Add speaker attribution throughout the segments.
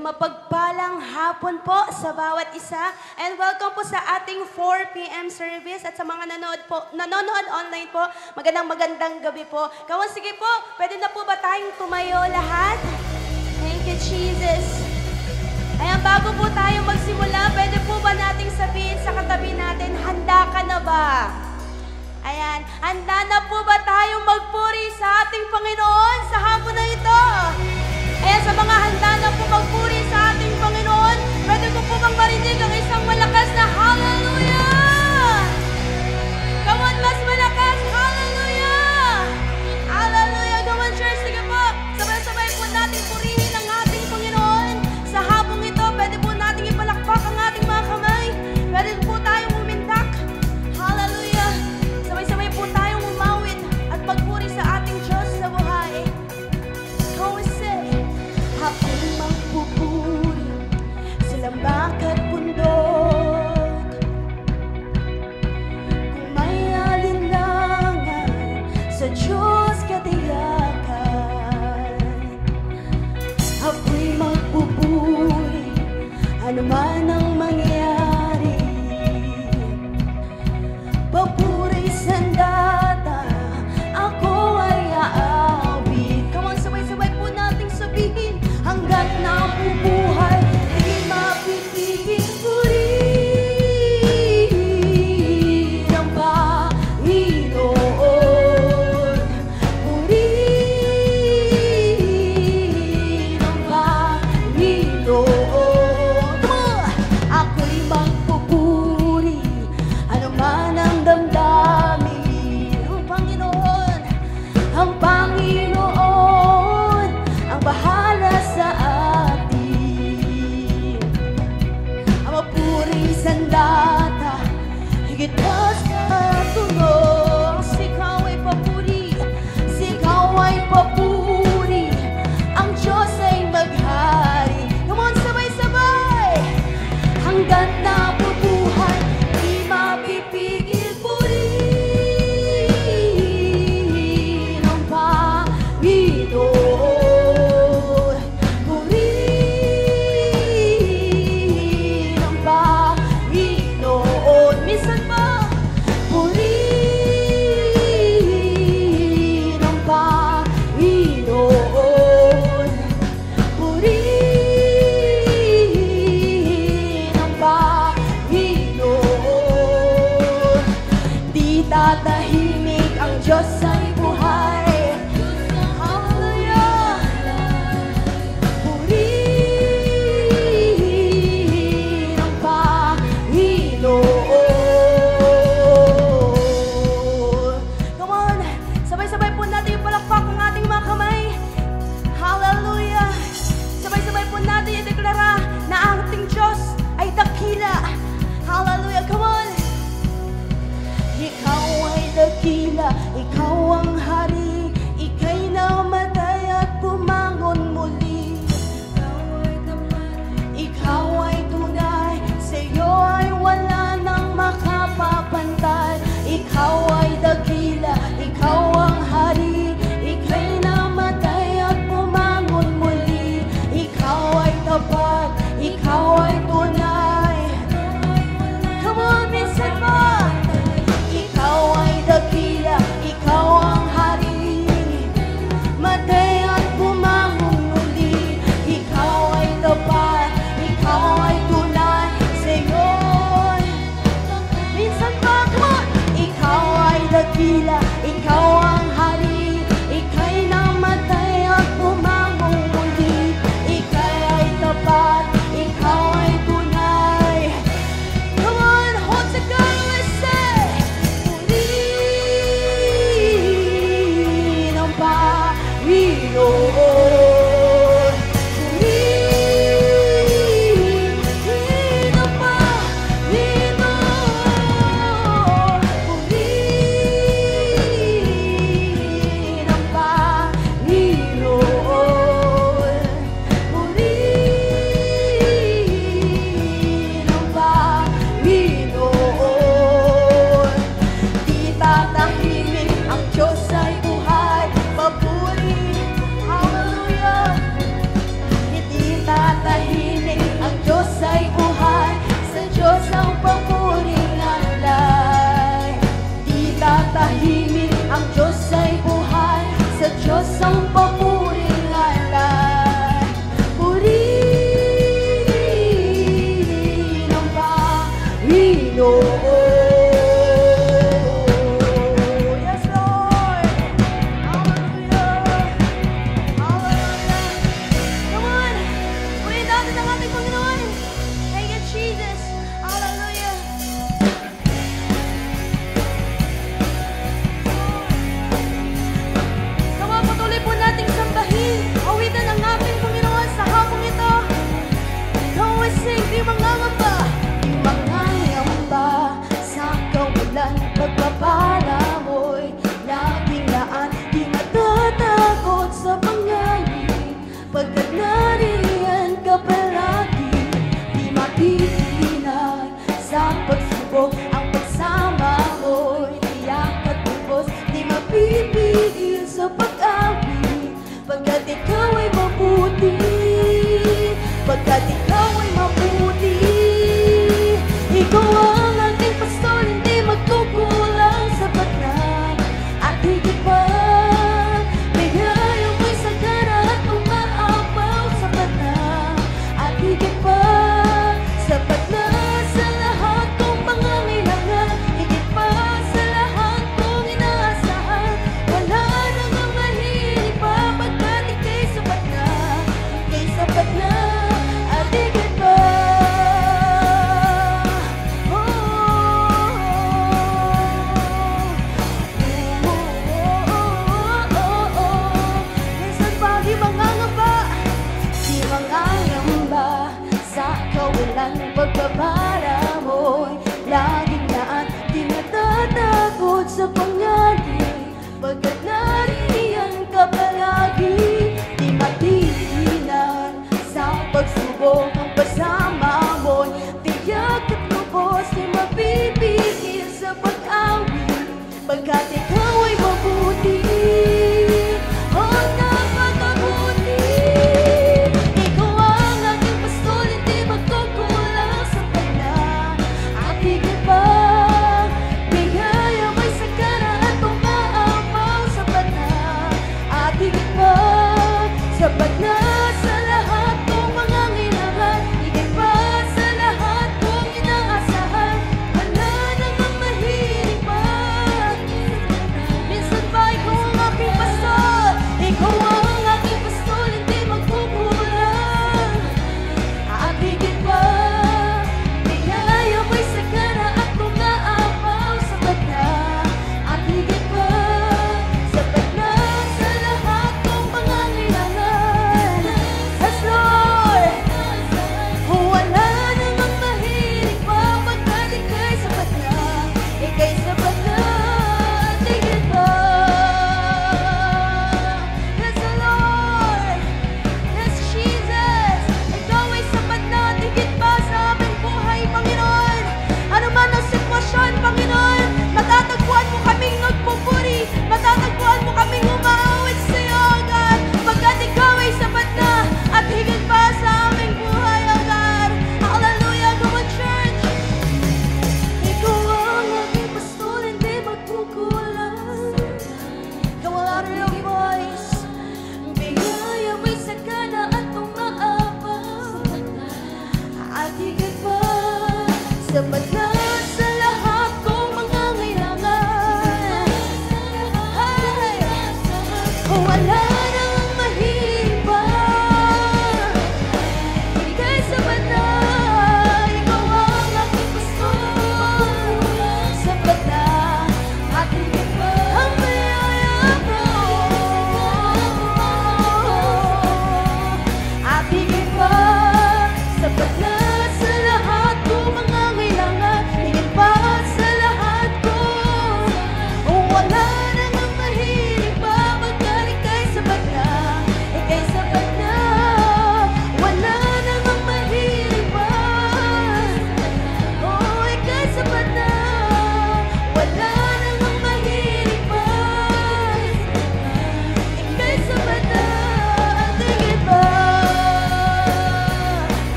Speaker 1: Isang mapagpalang hapon po sa bawat isa. And welcome po sa ating 4 p.m. service. At sa mga nanonood online po, magandang gabi po. Kawan, sige po, pwede na po ba tayong tumayo lahat? Thank you, Jesus. Ayan, bago po tayo magsimula, pwede po ba nating sabihin sa katabi natin, handa ka na ba? Ayan, handa na po ba tayong magpuri sa ating Panginoon sa hapon na ito? Ayan, sa mga handa na po magpuri sa ating Panginoon, pwede ko po bang marinig ang isang malakas na hallelujah? Come on, mas malakas, hallelujah! Hallelujah, come on church, sige po, sabay-sabay po natin purihin ang ating Panginoon. Sa hapong ito, pwede po natin ipalakpak ang ating mga kamay, pwede po tayong umintak, hallelujah! Sabay-sabay po tayong umawit at magpuri sa ating Diyos sa buhay. Go say, ako'y magpupuri sa lambak at bundok. Kung may alinlangan sa Diyos katiyakan, ako'y magpupuri ano man ang mangyari. Papuri sandata, ako ay aawit. Come on, sabay-sabay po nating sabihin, hanggat nabubuhay, di mapitigil purihin ang Panginoon. Purihin ang Panginoon. Come on!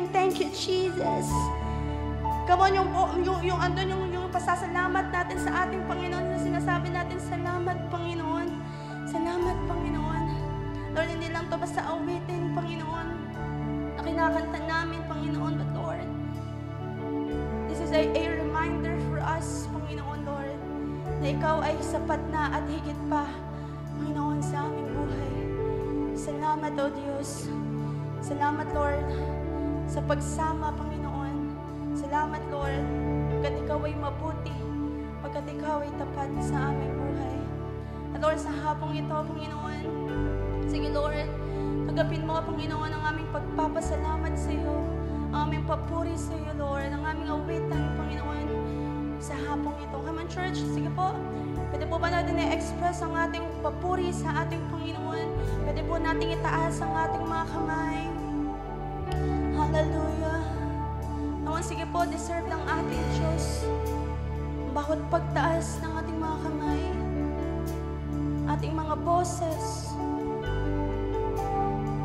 Speaker 1: saying thank you, Jesus. Come on, yung pasasalamat natin sa ating Panginoon, na sinasabi natin, salamat, Panginoon. Salamat, Panginoon. Lord, hindi lang to basta awitin, Panginoon, na kinakanta namin, Panginoon, but Lord, this is a reminder for us, Panginoon, Lord, na Ikaw ay sapat na at higit pa, Panginoon, sa aming buhay. Salamat, O Diyos. Salamat, Lord, sa pagsama, Panginoon. Salamat, Lord, pagkat Ikaw ay mabuti, pagkat Ikaw ay tapat sa aming buhay. At Lord, sa hapong ito, Panginoon, sige, Lord, tagapin mo, Panginoon, ang aming pagpapasalamat sa iyo, ang aming papuri sa iyo, Lord, ang aming awitan, Panginoon, sa hapong ito. Come on, church, sige po. Pwede po ba natin i-express ang ating papuri sa ating Panginoon? Pwede po natin itaas ang ating mga kamay. Hallelujah. Naman, sige po, deserve ng ating Diyos ang bawat pagtaas ng ating mga kamay, ating mga boses.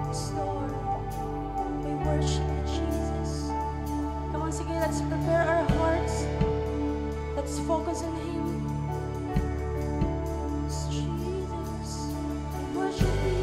Speaker 1: Yes, Lord, we worship you, Jesus. Come on, sige, let's prepare our hearts. Let's focus on Him. Yes, Jesus, we worship you.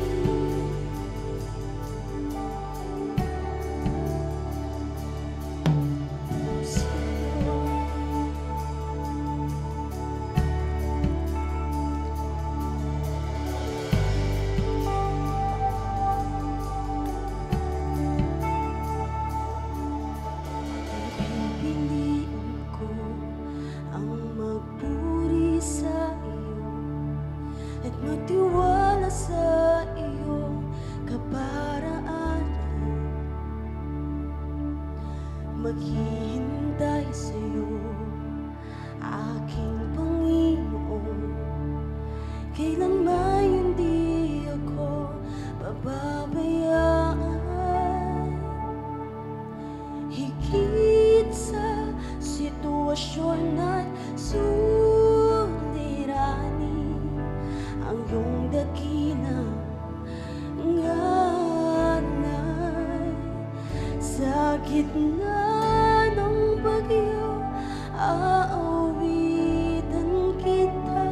Speaker 1: Maghihintay sa'yo, aking Panginoon. Kailanman hindi ako pababayaan. Higit sa sitwasyon at suliranin, ang iyong dakilang nganay sa gitna ng bagyo, aawitan kita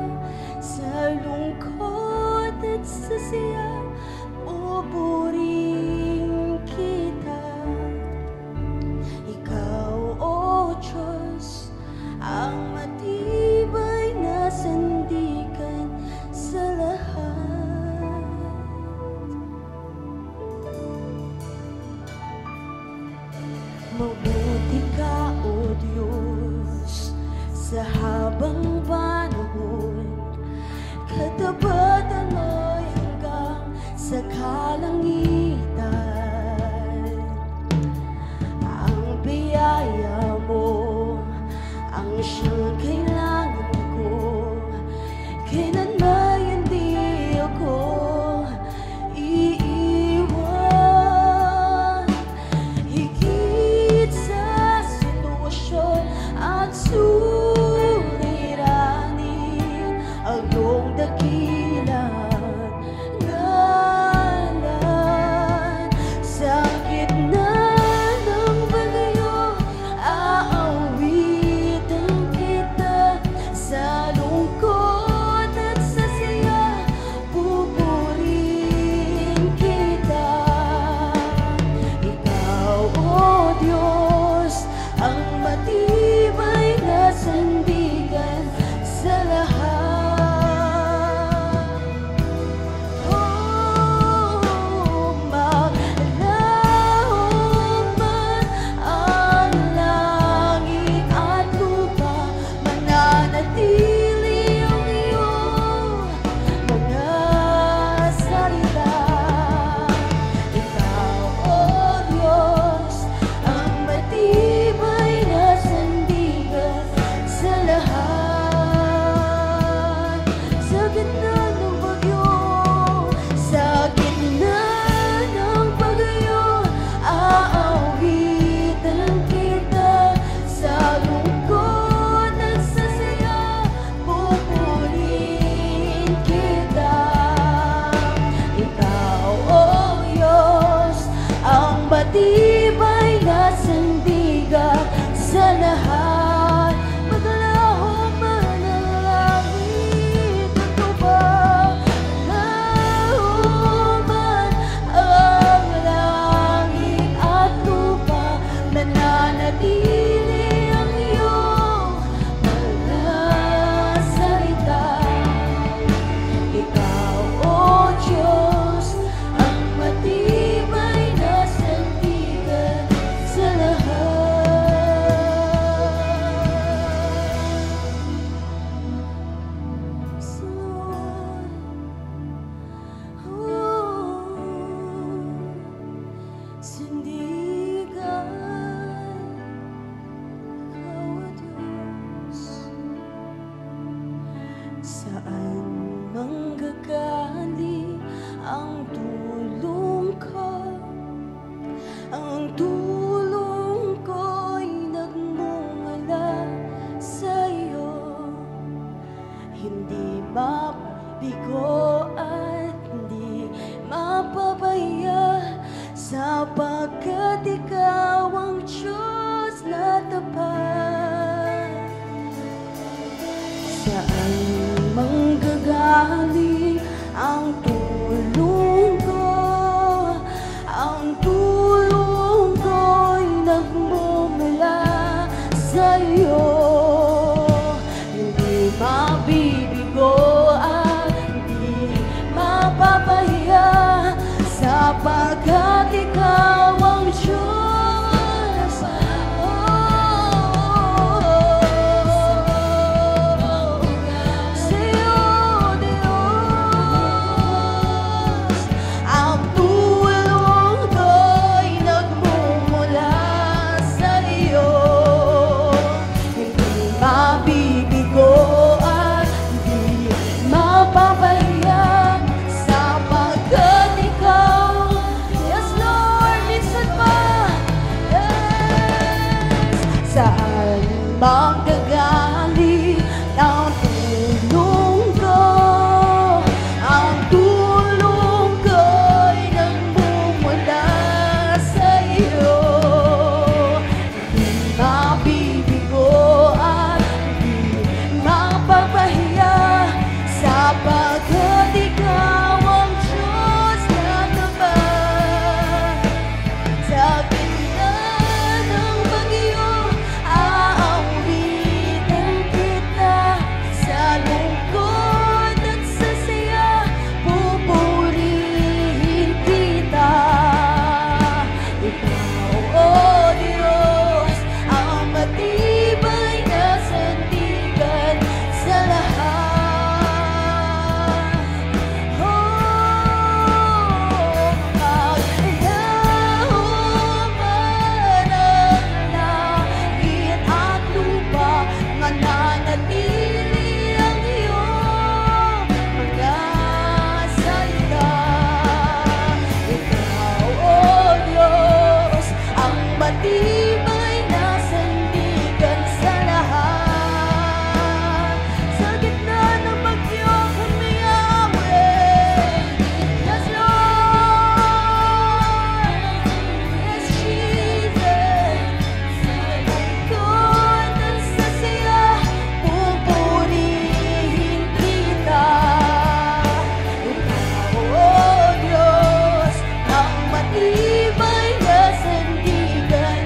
Speaker 1: sa lungkot at sa siya, pupurihin kita. Ikaw, O Diyos, ang matibay na sandigan sa lahat. Mabuti ka, O Diyos, sa habang panahon, katapatan mo'y hanggang sa kalangitan. Ang biyaya mo, ang siyang kailangan ko, kailanman hindi ako iiwan. Higit sa sitwasyon at suliranin, ang iyong dakilang ngalan sa gitna ng bagyo, aawitan kita nananatili ang iyong mga salita. Ikaw, O Diyos, ang matibay na sandigan sa lahat. Sandigan, ikaw, O Diyos. Saan manggagaling ang tulong ko? Ang tulong ko'y nagmumula sa iyo. Hindi mabigo at hindi mapapaya, sapagkat ikaw ang Diyos na tapat. Saan manggagaling ang tulong ko? Ang tulong ko'y nagmumula sa iyo. Hindi mabibigo at hindi mapapahiya, sapagkat ikaw ang Diyos. Sa iyo, Diyos, ang tulong ko'y nagmumula sa iyo. Hindi mabibigo at hindi mapapahiya, sapagkat ikaw, yes Lord, minsan pa, yes. Saan manggagaling ang tulong ko? Ang tulong ko'y nagmumula sa iyo. Hindi mabibigo at hindi mapapahiya, sapagkat ikaw ang Diyos na tapat. Sa gitna ng bagyo, aawitin kita. Sa lungkot at sa saya, pupurihin kita. Ikaw, O Diyos, ang matibay na sandigan sa lahat. Paglahuman ang langit at lupa, mananatili ang iyong mga salita. Ikaw, O Diyos, ang matibay na sandigan sa lahat. Sa gitna ng bagyo, kami aawit. Yes, Lord. Yes, Jesus. Sa lungkot at sa saya, pupurihin kita. Ikaw, O Diyos, ang matibay na sandigan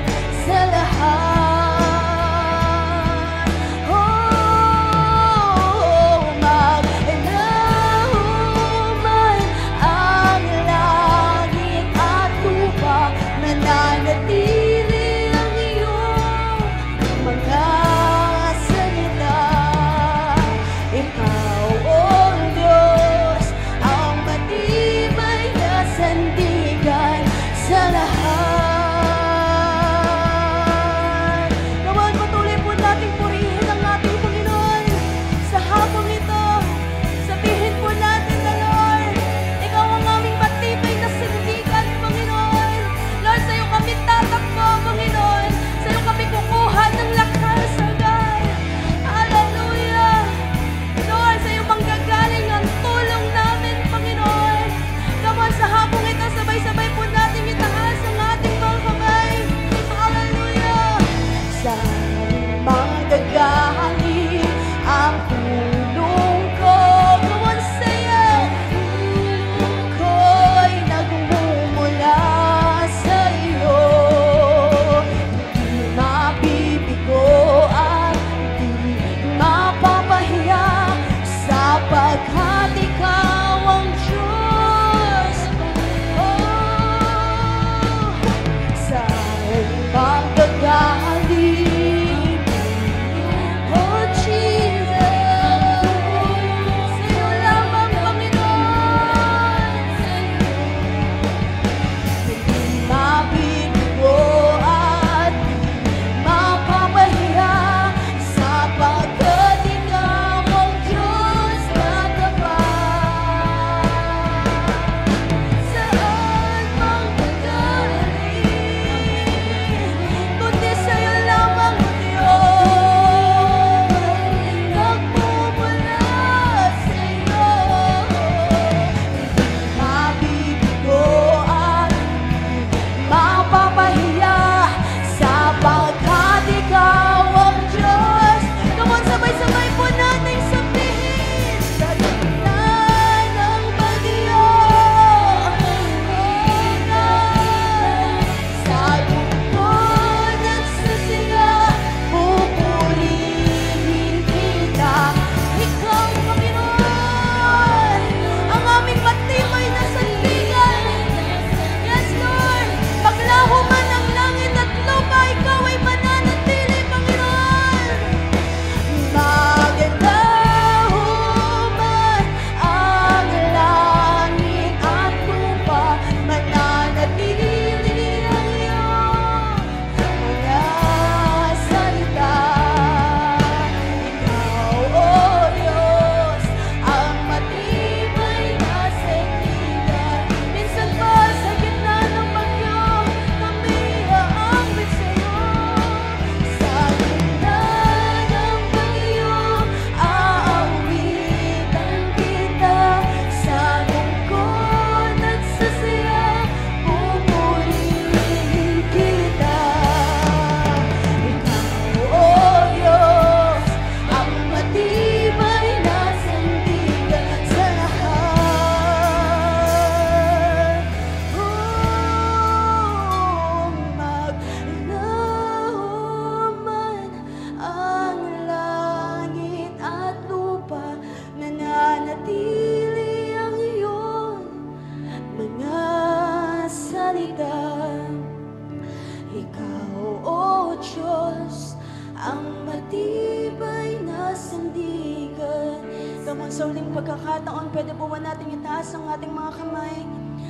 Speaker 1: Diyos, ang matibay na sandigan. Kamang sa uling pagkakataon, pwede po ba natin itaas ang ating mga kamay?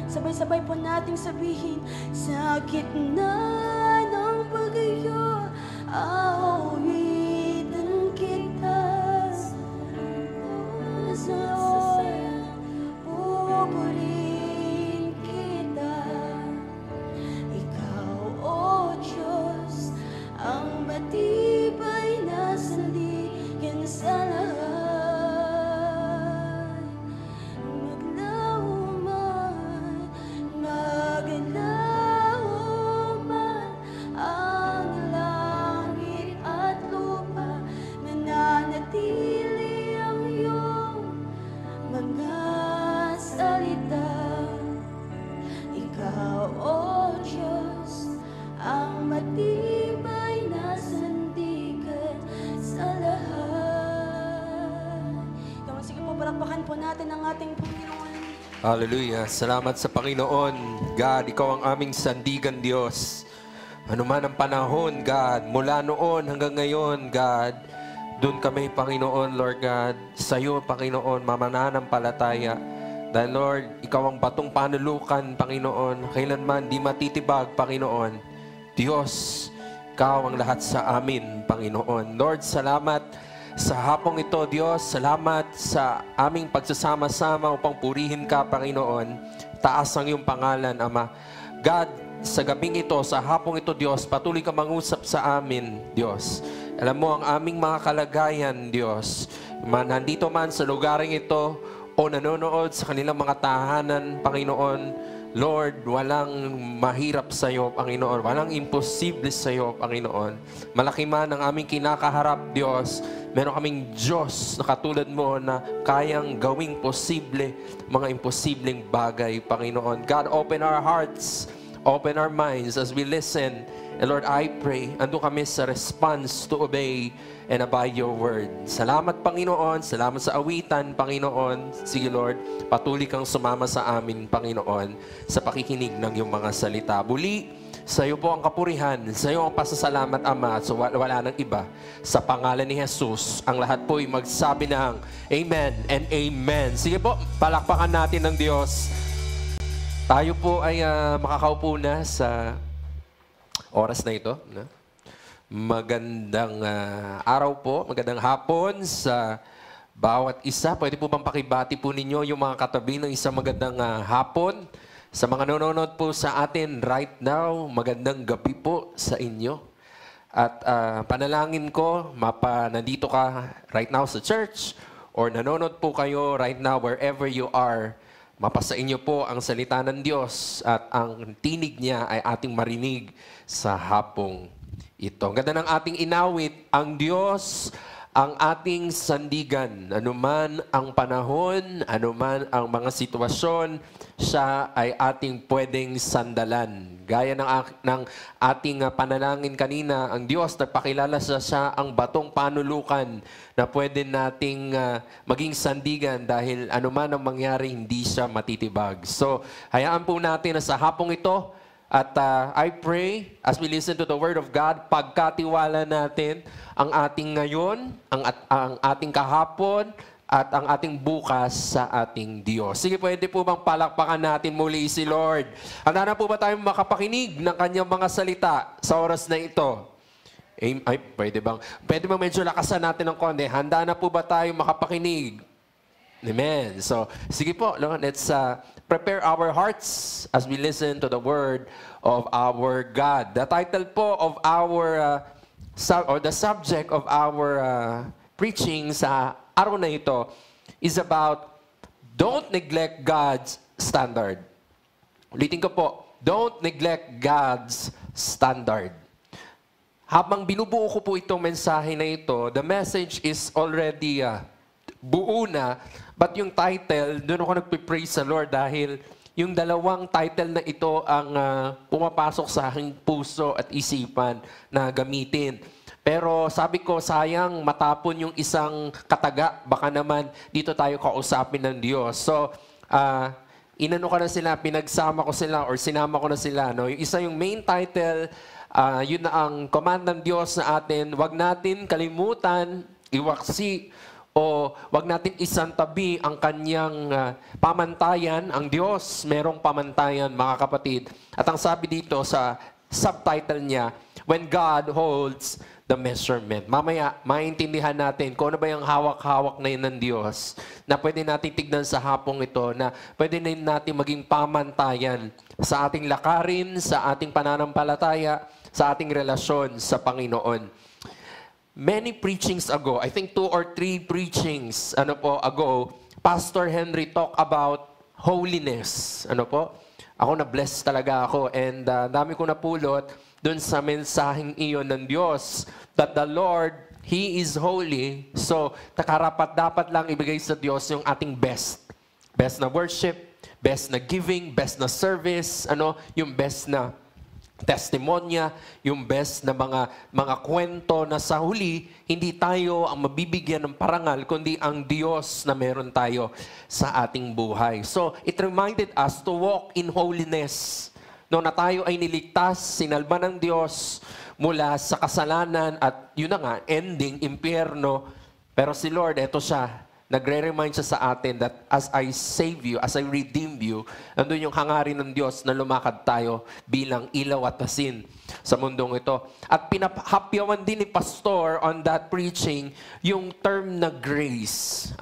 Speaker 1: Sabay-sabay po nating sabihin, sa gitna ng pag-iyo, aawitan kita. Pupurihin kita. Ikaw, O Diyos, ang matibay na sandigan sa lahat. Maglaho man ang langit at lupa, mananatili ang iyong mga salita. Ikaw, O Diyos, ang matibay na sandigan sa lahat. Kaya sige po, palakpakan po natin ang ating Panginoon.
Speaker 2: Hallelujah. Salamat sa Panginoon. God, Ikaw ang aming sandigan, Diyos. Ano man ang panahon, God, mula noon hanggang ngayon, God, doon kami, Panginoon, Lord God, sa iyo, Panginoon, mamananampalataya. Dahil, Lord, Ikaw ang batong panulukan, Panginoon. Kailanman di matitibag, Panginoon. Diyos, Ikaw ang lahat sa amin, Panginoon. Lord, salamat sa hapong ito, Diyos. Salamat sa aming pagsasama-sama upang purihin ka, Panginoon. Taas ang iyong pangalan, Ama. God, sa gabing ito, sa hapong ito, Diyos, patuloy ka mangusap sa amin, Diyos. Alam mo ang aming mga kalagayan, Diyos. Nandito man sa lugaring ito o nanonood sa kanilang mga tahanan, Panginoon, Lord, walang mahirap sa iyo, Panginoon. Walang imposible sa iyo, Panginoon. Malaki man ang aming kinakaharap, Diyos. Meron kaming Diyos na katulad mo na kayang gawing posible mga imposibleng bagay, Panginoon. God, open our hearts, open our minds as we listen. And Lord, I pray, ando kami sa response to obey and abide your word. Salamat, Panginoon. Salamat sa awitan, Panginoon. Sige, Lord, patuloy kang sumama sa amin, Panginoon, sa pakikinig ng iyong mga salita. Buli, sa iyo po ang kapurihan, sa iyo ang pasasalamat, Ama, at wala nang iba. Sa pangalan ni Jesus, ang lahat po ay magsabi ng Amen and Amen. Sige po, palakpakan natin ng Diyos. Tayo po ay makakaupo na sa oras na ito. No? Magandang araw po, magandang hapon sa bawat isa. Pwede po bang pakibati po ninyo yung mga katabi ng isang magandang hapon? Sa mga nanonood po sa atin right now, magandang gabi po sa inyo. At panalangin ko, nandito ka right now sa church or nanonood po kayo right now wherever you are, mapasa inyo po ang salita ng Diyos at ang tinig niya ay ating marinig sa hapong ito. Ang ganda ng ating inawit, ang Diyos ang ating sandigan. Anuman ang panahon, anuman ang mga sitwasyon, siya ay ating pwedeng sandalan. Gaya ng ating panalangin kanina, ang Diyos nagpakilala siya ang batong panulukan na pwede nating maging sandigan dahil anuman ang mangyari, hindi siya matitibag. So, hayaan po natin na sa hapong ito, at I pray, as we listen to the Word of God, pagkatiwala natin ang ating ngayon, ang ating kahapon, at ang ating bukas sa ating Diyos. Sige, pwede po bang palakpakan natin muli si Lord? Handa na po ba tayong makapakinig ng kanyang mga salita sa oras na ito? Ay, pwede bang medyo lakasan natin ng konti? Handa na po ba tayong makapakinig? Amen. So, sige po, let's prepare our hearts as we listen to the word of our God. The title po of our, or the subject of our preaching sa araw na ito is about don't neglect God's standard. Ulitin ko po, don't neglect God's standard. Habang binubuo ko po itong mensahe na ito, the message is already buo na, but yung title, doon ako nagpipraise sa Lord dahil yung dalawang title na ito ang pumapasok sa aking puso at isipan na gamitin. Pero sabi ko, sayang matapon yung isang kataga, baka naman dito tayo kausapin ng Diyos. So, inano ko na sila, pinagsama ko sila or sinama ko na sila. No? Yung isa yung main title Yun na ang command ng Diyos sa atin. Huwag natin kalimutan, iwaksi, o wag natin isantabi ang kanyang pamantayan. Ang Diyos merong pamantayan, mga kapatid. At ang sabi dito sa subtitle niya, When God Holds the Measurement. Mamaya, maintindihan natin kung ano ba yung hawak-hawak na yun ng Diyos na pwede natin tignan sa hapong ito, na pwede na natin maging pamantayan sa ating lakarin, sa ating pananampalataya, sa ating relasyon sa Panginoon. Many preachings ago, I think 2 or 3 preachings ago, Pastor Henry talked about holiness. Ako na-bless talaga ako, and dami ko napulot dun sa mensaheng iyon ng Diyos that the Lord, He is holy. So, takarapat-dapat lang ibigay sa Diyos yung ating best. Best na worship, best na giving, best na service, yung best na testimonya, yung best na mga kwento na sa huli, hindi tayo ang mabibigyan ng parangal, kundi ang Diyos na meron tayo sa ating buhay. So, it reminded us to walk in holiness. No, na tayo ay niligtas, sinalba ng Diyos mula sa kasalanan at yun na nga, ending, impyerno. Pero si Lord, eto siya, nagre-remind siya sa atin that as I save you, as I redeem you, nandun yung hangarin ng Diyos na lumakad tayo bilang ilaw at asin sa mundong ito. At pinahapyawan din ni Pastor on that preaching yung term na grace.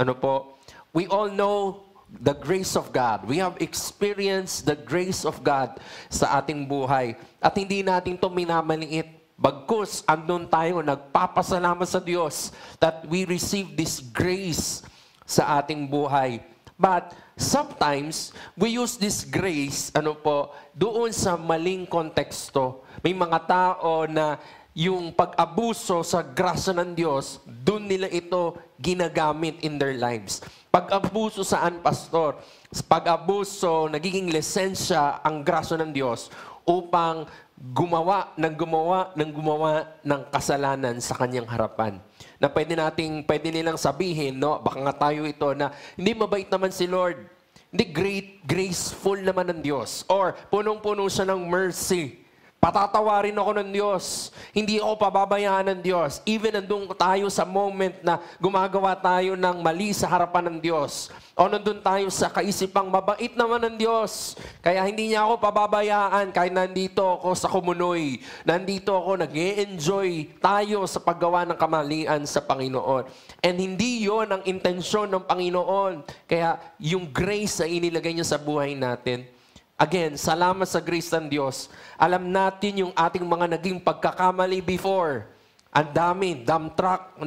Speaker 2: We all know the grace of God. We have experienced the grace of God sa ating buhay. At hindi natin ito minamaliit. Bagkus, andun tayo, nagpapasalamat sa Diyos that we receive this grace sa ating buhay. But sometimes, we use this grace, doon sa maling konteksto. May mga tao na yung pag-abuso sa grasya ng Diyos, doon nila ito ginagamit in their lives. Pag-abuso saan, Pastor? Pag-abuso, nagiging lisensya ang grasya ng Diyos upang gumawa ng kasalanan sa kanyang harapan. Na pwede nilang sabihin, baka nga tayo ito, na hindi mabait naman si Lord. Hindi graceful naman ng Diyos. Or punong-puno siya ng mercy. Patatawarin ako ng Diyos. Hindi ako pababayaan ng Diyos. Even nandun tayo sa moment na gumagawa tayo ng mali sa harapan ng Diyos. O nandun tayo sa kaisipang mabait naman ng Diyos. Kaya hindi niya ako pababayaan kahit nandito ako sa kumunoy. Nandito ako, nag-e-enjoy tayo sa paggawa ng kamalian sa Panginoon. And hindi yon ang intensyon ng Panginoon. Kaya yung grace na inilagay niya sa buhay natin, again, salamat sa grace ng Diyos. Alam natin yung ating mga naging pagkakamali before. Ang dami, dump truck,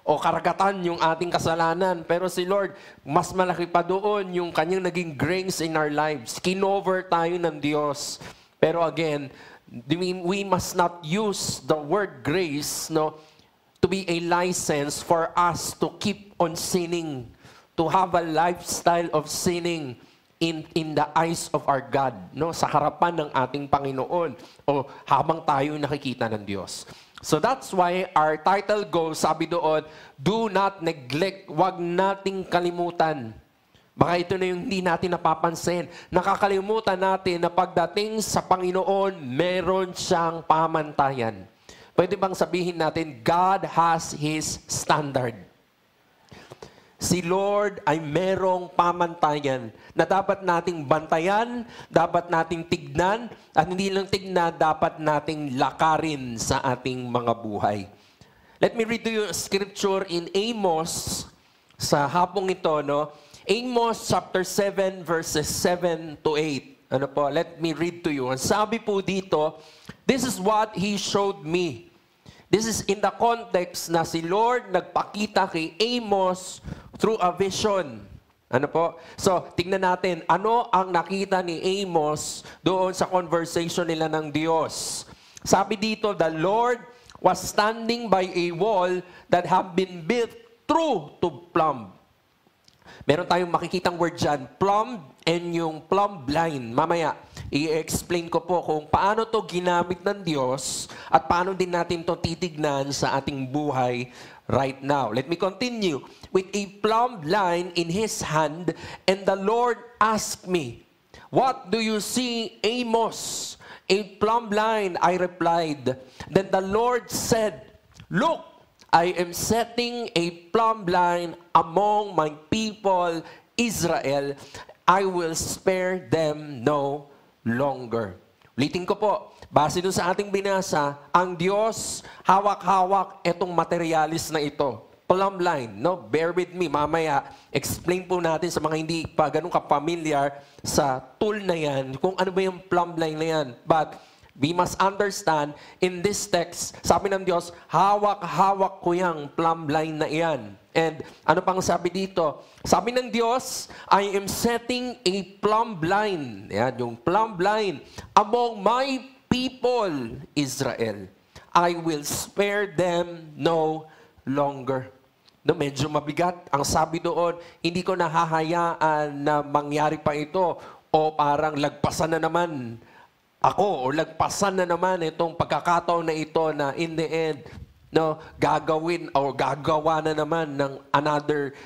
Speaker 2: o karagatan yung ating kasalanan. Pero si Lord, mas malaki pa doon yung kanyang naging grace in our lives. Kinover tayo ng Diyos. Pero again, we must not use the word grace, to be a license for us to keep on sinning. To have a lifestyle of sinning in the eyes of our God, sa harapan ng ating Panginoon, o habang tayo nakikita ng Diyos. So that's why our title goes, sabi doon, do not neglect, wag nating kalimutan. Baka ito na yung hindi natin napapansin. Nakakalimutan natin na pagdating sa Panginoon, meron siyang pamantayan. Pwede bang sabihin natin, God has His standard. Si Lord ay merong pamantayan na dapat nating bantayan, dapat nating tignan, at hindi lang tignan, dapat nating lakarin sa ating mga buhay. Let me read to you a scripture in Amos sa hapong ito, Amos chapter 7 verses 7 to 8. Let me read to you. Ang sabi po dito, this is what He showed me. This is in the context na si Lord nagpakita kay Amos through a vision. So, tingnan natin, ano ang nakita ni Amos doon sa conversation nila ng Diyos. Sabi dito, the Lord was standing by a wall that had been built through to plumb. Meron tayong makikitang word dyan, plumb, and yung plumb line. Mamaya, i-explain ko po kung paano to ginamit ng Diyos at paano din natin to titignan sa ating buhay right now. Let me continue. With a plumb line in his hand, and the Lord asked me, what do you see, Amos? a plumb line, I replied. Then the Lord said, look, I am setting a plumb line among my people, Israel. I will spare them no longer. Ulitin ko po, base doon sa ating binasa, ang Diyos, hawak-hawak itong materialis na ito. Plumb line, no? Bear with me, mamaya, explain po natin sa mga hindi pa ganun ka-familiar sa tool na yan, kung ano ba yung plumb line na yan. But, we must understand, in this text, sabi ng Diyos, hawak-hawak ko yung plumb line na iyan. And ano pang sabi dito? Sabi ng Diyos, I am setting a plumb line. Yan, yung plumb line. Among my people, Israel. I will spare them no longer. No, medyo mabigat. Ang sabi doon, hindi ko nahahayaan na mangyari pa ito o parang lagpasan na naman ako o lagpasan na naman itong pagkakataon na ito na in the end, no, gagawin o gagawa na naman ng another,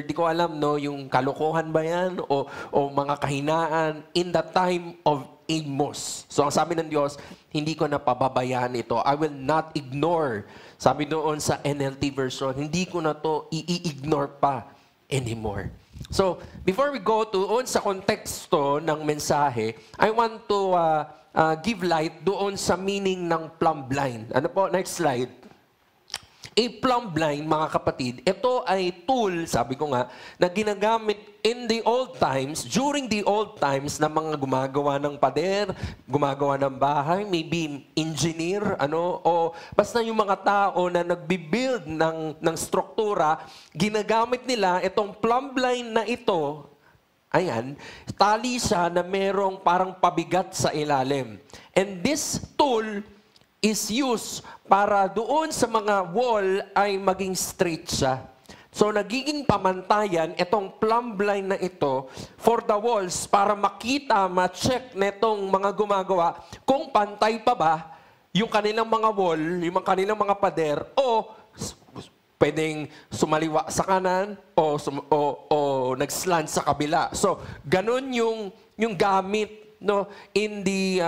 Speaker 2: di ko alam, no, yung kalokohan ba yan o mga kahinaan in the time of Amos. So ang sabi ng Diyos, hindi ko na pababayaan ito. I will not ignore. Sabi doon sa NLT version, hindi ko na to i-ignore pa anymore. So, before we go doon sa konteksto ng mensahe, I want to give light doon sa meaning ng plumb line. Ano po? Next slide. A plumb line, mga kapatid, ito ay tool, sabi ko nga, na ginagamit in the old times, during the old times, na mga gumagawa ng pader, gumagawa ng bahay, maybe engineer, o basta yung mga tao na nagbibuild ng struktura, ginagamit nila itong plumb line na ito, ayan, tali siya na merong parang pabigat sa ilalim. And this tool is used para doon sa mga wall ay maging straight siya. So nagiging pamantayan itong plumb line na ito for the walls para makita, ma-check netong mga gumagawa kung pantay pa ba yung kanilang mga wall, yung kanilang mga pader o pwedeng sumaliwa sa kanan o nag-slant sa kabila. So ganun yung gamit, no, in the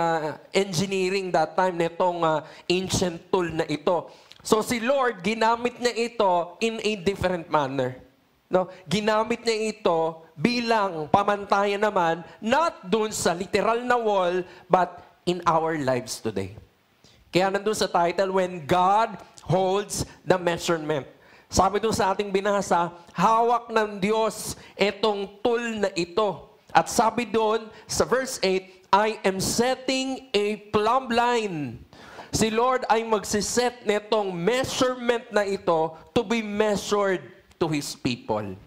Speaker 2: engineering that time nitong ancient tool na ito. So si Lord, ginamit niya ito in a different manner. No? Ginamit niya ito bilang pamantayan naman, not dun sa literal na wall, but in our lives today. Kaya nandun sa title, When God Holds the Measurement. Sabi dun sa ating binasa, hawak ng Diyos itong tool na ito. At sabi doon sa verse 8, I am setting a plumb line. Si Lord ay magsiset nitong measurement na ito to be measured to His people.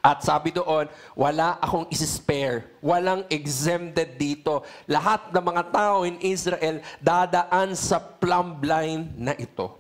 Speaker 2: At sabi doon, wala akong isi-spare. Walang exempted dito. Lahat ng mga tao in Israel dadaan sa plumb line na ito.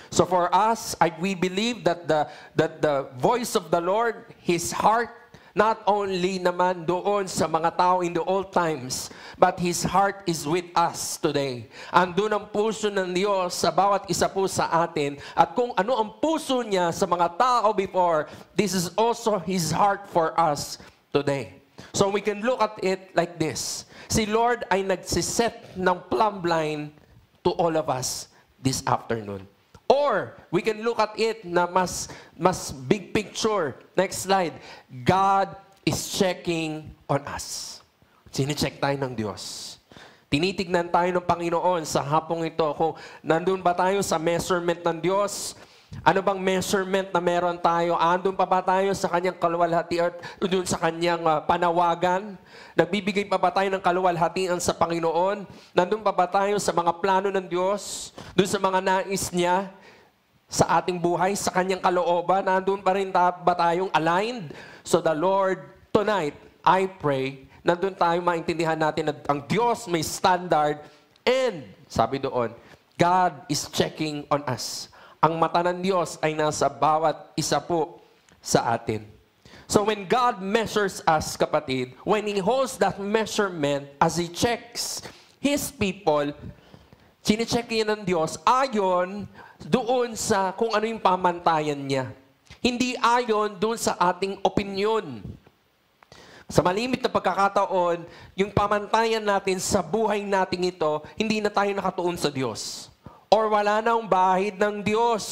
Speaker 2: So for us, we believe that the voice of the Lord, His heart, not only naman doon sa mga tao in the old times, but His heart is with us today. Andun ang puso ng Diyos sa bawat isa po sa atin. At kung ano ang puso niya sa mga tao before, this is also His heart for us today. So we can look at it like this. Si Lord ay nagsiset ng plumb line to all of us this afternoon. Or, we can look at it na mas big picture. Next slide. God is checking on us. Sine-check tayo ng Diyos. Tinitignan tayo ng Panginoon sa hapong ito. Kung nandun ba tayo sa measurement ng Diyos, ano bang measurement na meron tayo? Andun pa ba tayo sa kanyang kaluwalhatian, doon sa kanyang panawagan? Nagbibigay pa ba tayo ng kaluwalhatian sa Panginoon? Nandun pa ba tayo sa mga plano ng Diyos? Doon sa mga nais niya sa ating buhay, sa kanyang kalooban? Nandun pa rin ba tayong aligned? So the Lord, tonight, I pray, nandun tayo maintindihan natin na ang Diyos may standard and, sabi doon, God is checking on us. Ang mata ng Diyos ay nasa bawat isa po sa atin. So when God measures us, kapatid, when He holds that measurement as He checks His people, sine-check niya ng Diyos ayon doon sa kung ano yung pamantayan niya. Hindi ayon doon sa ating opinion. Sa malimit na pagkakataon, yung pamantayan natin sa buhay nating ito, hindi na tayo nakatuon sa Diyos. Or wala na ang bahid ng Diyos.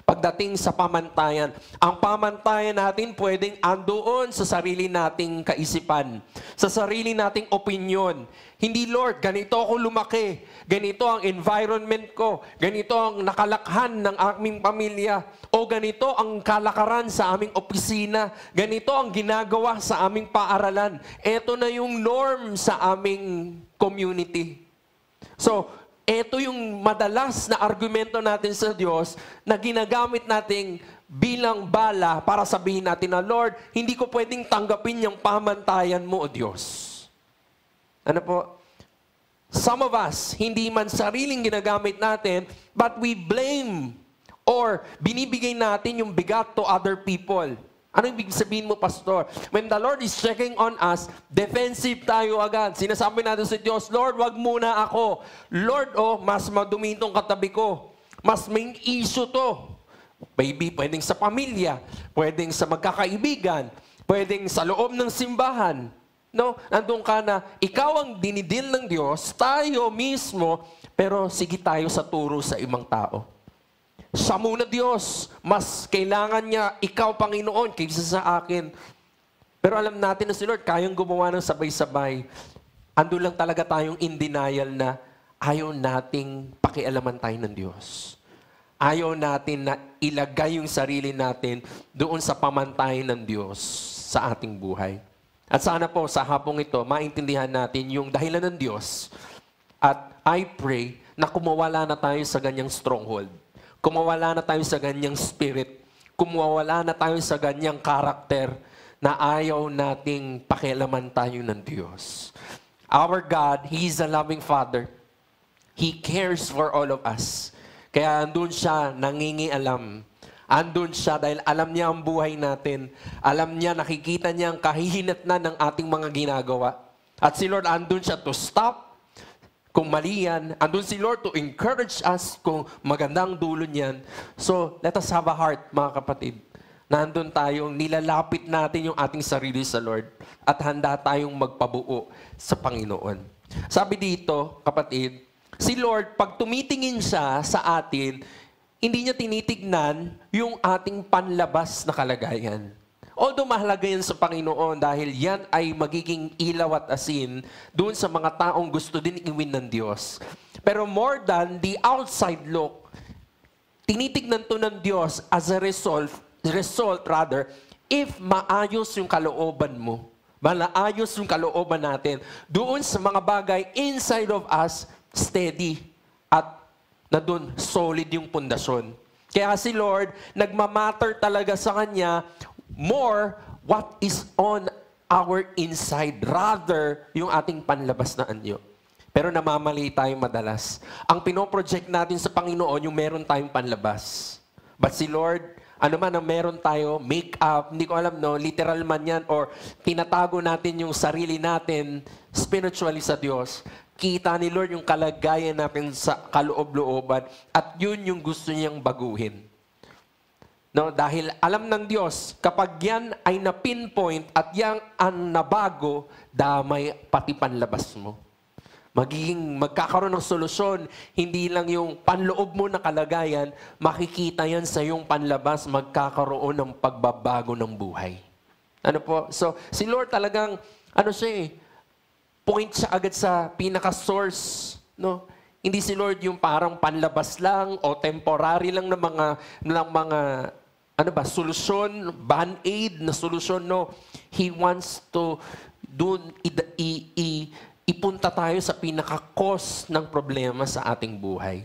Speaker 2: Pagdating sa pamantayan, ang pamantayan natin pwedeng andoon sa sarili nating kaisipan, sa sarili nating opinyon. Hindi, Lord, ganito ako lumaki, ganito ang environment ko, ganito ang nakalakhan ng aming pamilya, o ganito ang kalakaran sa aming opisina, ganito ang ginagawa sa aming paaralan. Ito na yung norm sa aming community. So, ito yung madalas na argumento natin sa Diyos na ginagamit nating bilang bala para sabihin natin na, Lord, hindi ko pwedeng tanggapin yung pamantayan mo, O Diyos. Ano po? Some of us, hindi man sariling ginagamit natin, but we blame or binibigay natin yung bigat to other people. Ano ibig sabihin mo, Pastor? When the Lord is checking on us, defensive tayo agad. Sinasabi natin sa Diyos, Lord, wag muna ako. Lord, mas madumi itong katabi ko. Mas may issue to. Maybe pwedeng sa pamilya, pwedeng sa magkakaibigan, pwedeng sa loob ng simbahan. No? Nandun ka na, ikaw ang dinidil ng Diyos, tayo mismo, pero sige tayo sa turo sa ibang tao. Siya muna, Diyos. Mas kailangan niya, ikaw, Panginoon, kaysa sa akin. Pero alam natin na si Lord, kayang gumawa ng sabay-sabay. Ando lang talaga tayong in denial na ayaw nating pakialaman tayo ng Diyos. Ayaw natin na ilagay yung sarili natin doon sa pamantayan ng Diyos sa ating buhay. At sana po, sa hapong ito, maintindihan natin yung dahilan ng Diyos. At I pray na kumawala na tayo sa ganyang stronghold. Kumawala na tayo sa ganyang spirit. Kumawala na tayo sa ganyang karakter na ayaw nating pakialaman tayo ng Diyos. Our God, He is a loving Father. He cares for all of us. Kaya andun siya, nangingialam. Andun siya dahil alam niya ang buhay natin. Alam niya, nakikita niya ang kahihinatnan ng ating mga ginagawa. At si Lord andun siya to stop kung mali yan. Andun si Lord to encourage us kung magandang dulo niyan. So, let us have a heart, mga kapatid. Nandun tayong nilalapit natin yung ating sarili sa Lord at handa tayong magpabuo sa Panginoon. Sabi dito, kapatid, si Lord, pag tumitingin siya sa atin, hindi niya tinitignan yung ating panlabas na kalagayan. Although mahalaga yan sa Panginoon dahil yan ay magiging ilaw at asin doon sa mga taong gusto din iwin ng Diyos. Pero more than the outside look, tinitignan to ng Diyos as a result if maayos yung kalooban mo, maayos yung kalooban natin, doon sa mga bagay inside of us, steady at na doon solid yung pundasyon. Kaya si Lord, nagmamatter talaga sa Kanya more what is on our inside rather yung ating panlabas na anyo. Pero namamali tayo madalas. Ang pinoproject natin sa Panginoon, yung meron tayong panlabas. But si Lord, ano man ang meron tayo, make up, hindi ko alam, no, literal man yan, or tinatago natin yung sarili natin spiritually sa Diyos. Kita ni Lord yung kalagayan natin sa kaloob-looban at yun yung gusto niyang baguhin. No, dahil alam ng Diyos, kapag yan ay na-pinpoint at yan ang nabago, damay pati panlabas mo. Magkakaroon ng solusyon, hindi lang yung panloob mo na kalagayan, makikita yan sa yung panlabas, magkakaroon ng pagbabago ng buhay. Ano po? So, si Lord talagang, point siya agad sa pinaka-source, no? Hindi si Lord yung parang panlabas lang o temporary lang ng mga solusyon, band-aid na solusyon, no. He wants to ipunta tayo sa pinaka-cause ng problema sa ating buhay.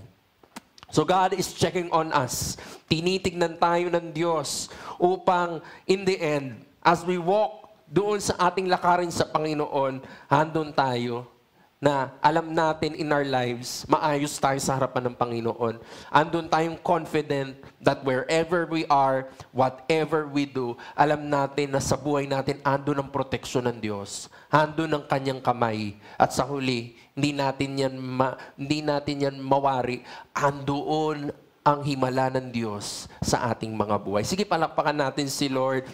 Speaker 2: So God is checking on us. Tinitignan tayo ng Diyos upang in the end, as we walk doon sa ating lakarin sa Panginoon, handon tayo na alam natin in our lives, maayos tayo sa harapan ng Panginoon. Andun tayong confident that wherever we are, whatever we do, alam natin na sa buhay natin, andun ang proteksyon ng Diyos. Andun ang Kanyang kamay. At sa huli, hindi natin yan mawari. Andoon ang himala ng Diyos sa ating mga buhay. Sige, palakpakan natin si Lord.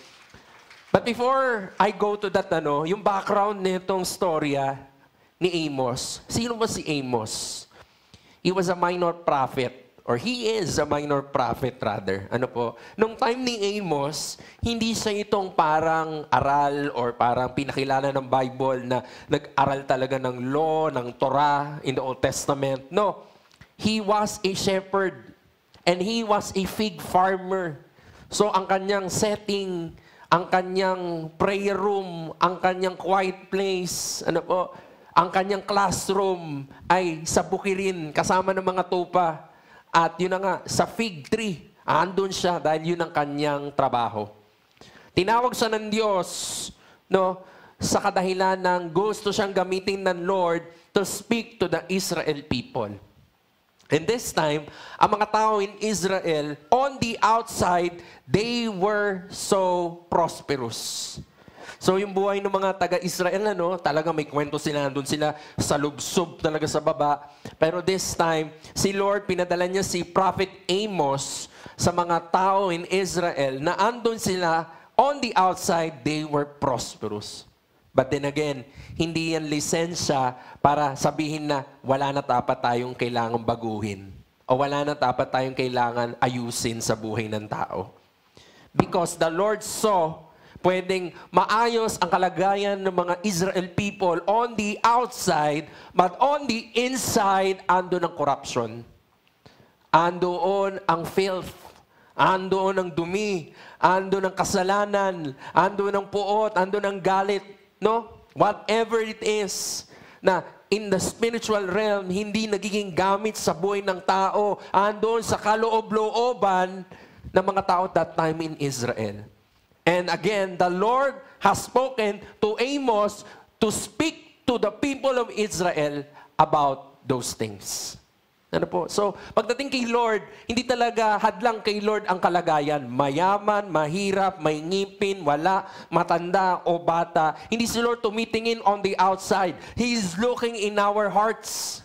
Speaker 2: But before I go to that, yung background nitong storya ni Amos, sino ba si Amos? He was a minor prophet. Or he is a minor prophet rather. Nung time ni Amos, hindi siya itong parang aral or parang pinakilala ng Bible na nag-aral talaga ng law, ng Torah in the Old Testament. No, he was a shepherd and he was a fig farmer. So ang kanyang setting, ang kanyang prayer room, ang kanyang quiet place, ang kanyang classroom ay sa bukirin kasama ng mga tupa. At yun na nga, sa fig tree, andun siya dahil yun ang kanyang trabaho. Tinawag siya ng Diyos, sa kadahilan ng gusto siyang gamitin ng Lord to speak to the Israel people. And this time, ang mga tao in Israel, on the outside, they were so prosperous. So yung buhay ng mga taga-Israel, talaga may kwento sila, nandun sila sa lubsob talaga sa baba. Pero this time, si Lord, pinadala niya si Prophet Amos sa mga tao in Israel na andun sila, on the outside, they were prosperous. But then again, hindi yan lisensya para sabihin na wala na dapat tayong kailangang baguhin o wala na dapat tayong kailangan ayusin sa buhay ng tao. Because the Lord saw pwedeng maayos ang kalagayan ng mga Israel people on the outside, but on the inside, ando ng corruption. Andoon ang filth. Andoon ang dumi. Ando ng kasalanan. Ando ng puot. Ando ng galit. Whatever it is na in the spiritual realm, hindi nagiging gamit sa buhay ng tao. Andoon sa kaloob-looban ng mga tao that time in Israel. And again, the Lord has spoken to Amos to speak to the people of Israel about those things. So, pagdating kay Lord, hindi talaga hadlang kay Lord ang kalagayan. Mayaman, mahirap, may ngipin, wala, matanda o bata. Hindi si Lord tumitingin on the outside. He is looking in our hearts.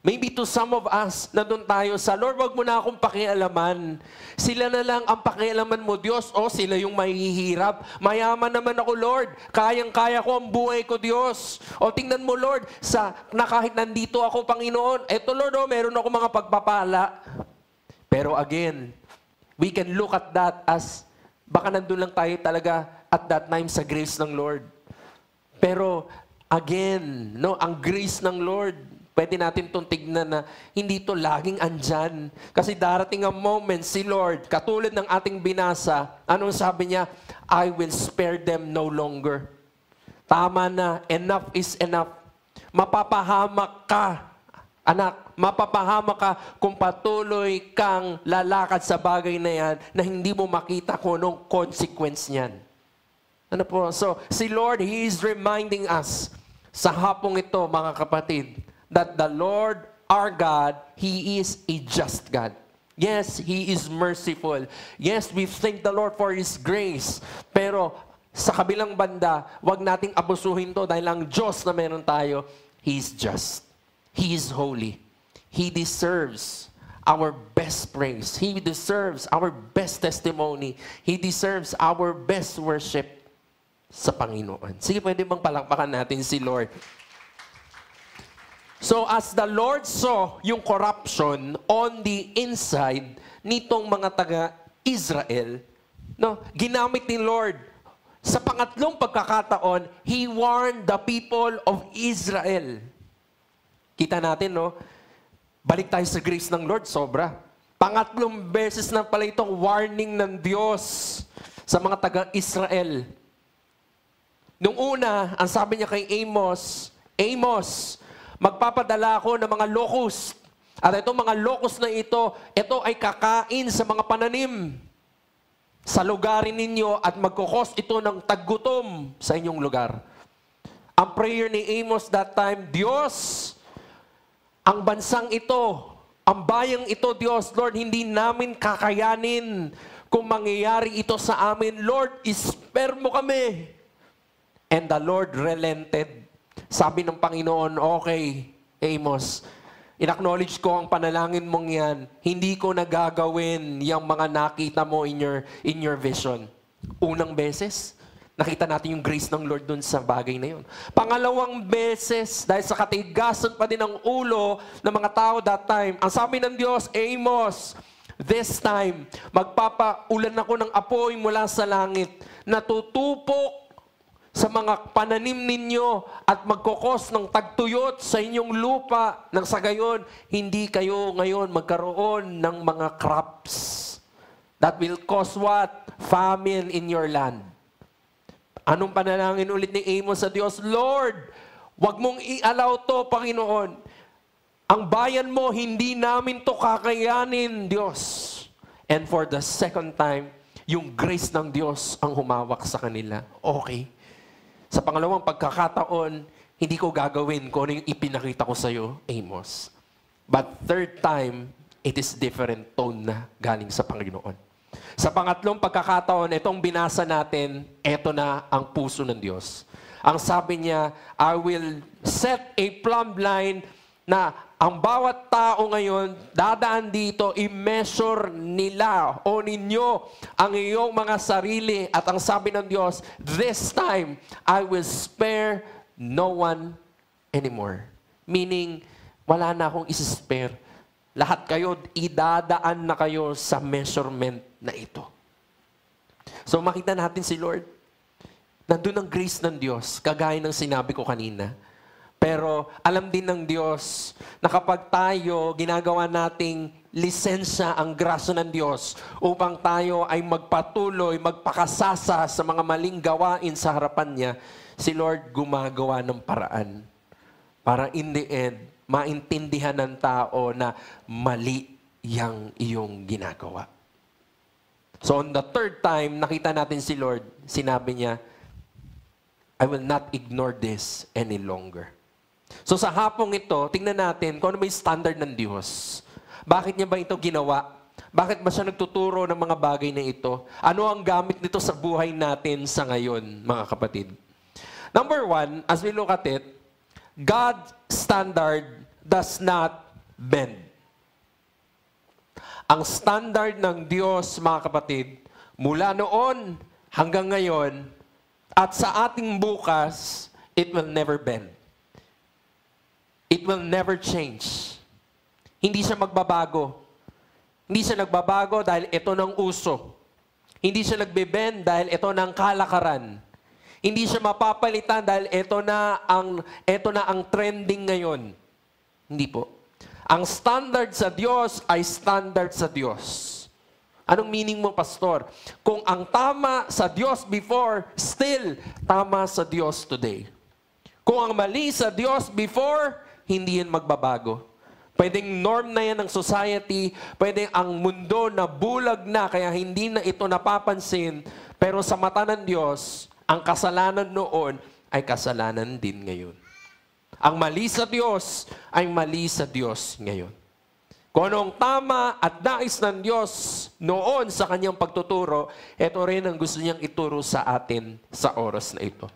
Speaker 2: Maybe to some of us, nandun tayo sa, Lord, wag mo na akong pakialaman. Sila na lang ang pakialaman mo, Diyos. O, sila yung mahihirap. Mayaman naman ako, Lord. Kayang-kaya ko ang buhay ko, Diyos. O, tingnan mo, Lord, na kahit nandito ako, Panginoon, eto, Lord, meron ako mga pagpapala. Pero again, we can look at that as, baka nandun lang tayo talaga at that time sa grace ng Lord. Pero, again, ang grace ng Lord, pwede natin itong tignan na hindi ito laging andyan. Kasi darating ang moment, si Lord, katulad ng ating binasa, anong sabi niya? I will spare them no longer. Tama na, enough is enough. Mapapahamak ka, anak, mapapahamak ka kung patuloy kang lalakad sa bagay na yan na hindi mo makita kung anong consequence niyan. So, si Lord, He is reminding us sa hapong ito, mga kapatid, that the Lord, our God, He is a just God. Yes, He is merciful. Yes, we thank the Lord for His grace. Pero sa kabilang banda, wag nating abusuhin to dahil ang Diyos na meron tayo, He is just. He is holy. He deserves our best praise. He deserves our best testimony. He deserves our best worship sa Panginoon. Sige, pwede bang palakpakan natin si Lord? So as the Lord saw yung corruption on the inside nitong mga taga-Israel, ginamit ni Lord sa pangatlong pagkakataon, He warned the people of Israel. Kita natin, balik tayo sa grace ng Lord, sobra. Pangatlong beses na pala itong warning ng Diyos sa mga taga-Israel. Nung una, ang sabi niya kay Amos, Amos, magpapadala ako ng mga locust. At itong mga locust na ito ay kakain sa mga pananim sa lugarin ninyo at magkukos ito ng taggutom sa inyong lugar. Ang prayer ni Amos that time, Diyos, ang bansang ito, ang bayang ito, Diyos, Lord, hindi namin kakayanin kung mangyayari ito sa amin. Lord, spare mo kami. And the Lord relented. Sabi ng Panginoon, okay, Amos, in-acknowledge ko ang panalangin mong yan. Hindi ko nagagawin yung mga nakita mo in your vision. Unang beses, Nakita natin yung grace ng Lord dun sa bagay na yun. Pangalawang beses, dahil sa katigasan pa din ng ulo ng mga tao that time, ang sabi ng Diyos, Amos, this time, magpapaulan ako ng apoy mula sa langit na tutupok sa mga pananim ninyo at magkokos ng tagtuyot sa inyong lupa nang sa gayon, hindi kayo ngayon magkaroon ng mga crops that will cause what? Famine in your land. Anong panalangin ulit ni Amos sa Diyos? Lord, wag mong i-allow to, Panginoon. Ang bayan mo, hindi namin to kakayanin, Diyos. And for the second time, yung grace ng Diyos ang humawak sa kanila. Okay. Sa pangalawang pagkakataon, hindi ko gagawin kung ano yung ipinakita ko sa iyo, Amos. But third time, it is different tone na galing sa Panginoon. Sa pangatlong pagkakataon, itong binasa natin, eto na ang puso ng Diyos. Ang sabi niya, I will set a plumb line na ang bawat tao ngayon, dadaan dito, i-measure nila o ninyo ang iyong mga sarili. At ang sabi ng Diyos, this time, I will spare no one anymore. Meaning, wala na akong isi-spare. Lahat kayo, idadaan na kayo sa measurement na ito. So makita natin si Lord. Nandun ang grace ng Diyos, kagaya ng sinabi ko kanina. Pero alam din ng Diyos na kapag tayo ginagawa nating lisensya ang grasya ng Diyos upang tayo ay magpatuloy, magpakasasa sa mga maling gawain sa harapan niya, si Lord gumagawa ng paraan para in the end, maintindihan ng tao na mali yang iyong ginagawa. So on the third time, nakita natin si Lord, sinabi niya, I will not ignore this any longer. So sa hapong ito, tingnan natin kung ano may standard ng Diyos. Bakit niya ba ito ginawa? Bakit ba siya nagtuturo ng mga bagay na ito? Ano ang gamit nito sa buhay natin sa ngayon, mga kapatid? Number one, as we look at it, God's standard does not bend. Ang standard ng Diyos, mga kapatid, mula noon hanggang ngayon, at sa ating bukas, it will never bend. It will never change. Hindi siya magbabago. Hindi siya nagbabago dahil ito ng uso. Hindi siya nagbe-bend dahil ito ng kalakaran. Hindi siya mapapalitan dahil ito na ang trending ngayon. Hindi po. Ang standard sa Diyos ay standard sa Diyos. Anong meaning mo, pastor? Kung ang tama sa Diyos before, still tama sa Diyos today. Kung ang mali sa Diyos before, hindi yan magbabago. Pwedeng norm na yan ng society, pwedeng ang mundo na bulag na, kaya hindi na ito napapansin, pero sa mata ng Diyos, ang kasalanan noon ay kasalanan din ngayon. Ang mali sa Diyos ay mali sa Diyos ngayon. Kung anong tama at nais ng Diyos noon sa kanyang pagtuturo, ito rin ang gusto niyang ituro sa atin sa oras na ito.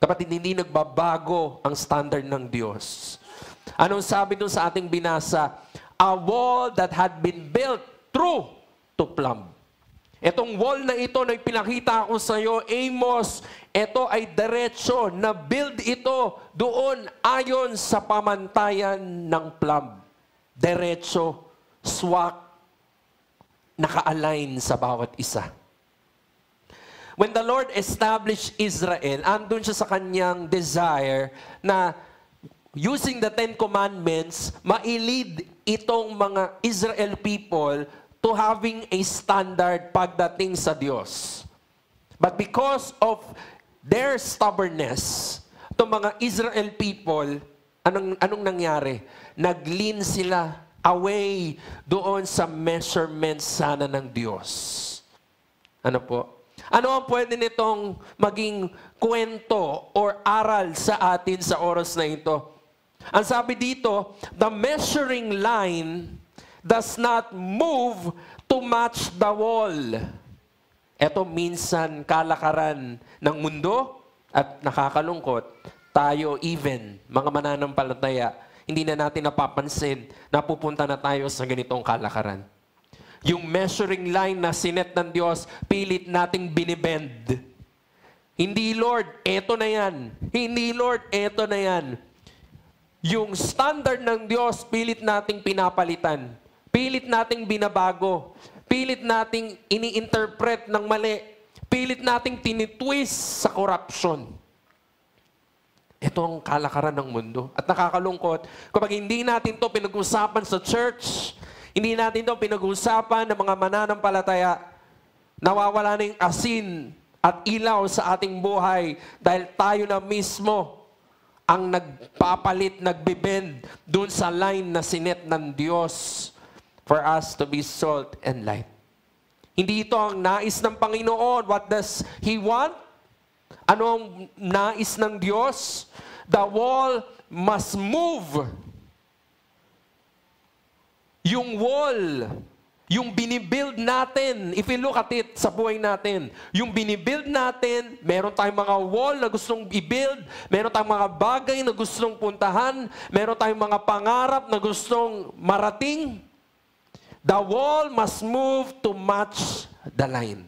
Speaker 2: Kapatid, hindi nagbabago ang standard ng Diyos. Anong sabi dun sa ating binasa? A wall that had been built through to plumb. Etong wall na ito na ipinakita ko sa iyo, Amos, ito ay diretso na build ito doon ayon sa pamantayan ng plumb. Diretso, swak, naka-align sa bawat isa. When the Lord established Israel, andun siya sa kanyang desire na using the Ten Commandments, ma-lead itong mga Israel people to having a standard pagdating sa Diyos. But because of their stubbornness, itong mga Israel people, anong nangyari? Nag-lean sila away doon sa measurement sana ng Diyos. Ano po? Ano ang pwede nitong maging kwento or aral sa atin sa oras na ito? Ang sabi dito, the measuring line does not move to match the wall. Ito minsan kalakaran ng mundo at nakakalungkot. Tayo even, mga mananampalataya, hindi na natin napapansin na pupunta na tayo sa ganitong kalakaran. Yung measuring line na sinet ng Diyos, pilit nating binibend. Hindi, Lord, eto na yan. Hindi, Lord, eto na yan. Yung standard ng Diyos, pilit nating pinapalitan. Pilit nating binabago. Pilit nating ini-interpret ng mali. Pilit nating tinitwist sa corruption. Ito ang kalakaran ng mundo. At nakakalungkot, kapag hindi natin to pinag-usapan sa church, hindi natin to pinag-usapan ng mga mananampalataya, nawawala na yung asin at ilaw sa ating buhay dahil tayo na mismo ang nagpapalit, nagbibend dun sa line na sinet ng Diyos for us to be salt and light. Hindi ito ang nais ng Panginoon. What does He want? Ano ang nais ng Diyos? The wall must move. Yung wall, yung binibuild natin, if we look at it sa buhay natin, yung binibuild natin, meron tayong mga wall na gustong i-build, meron tayong mga bagay na gustong puntahan, meron tayong mga pangarap na gustong marating. The wall must move to match the line.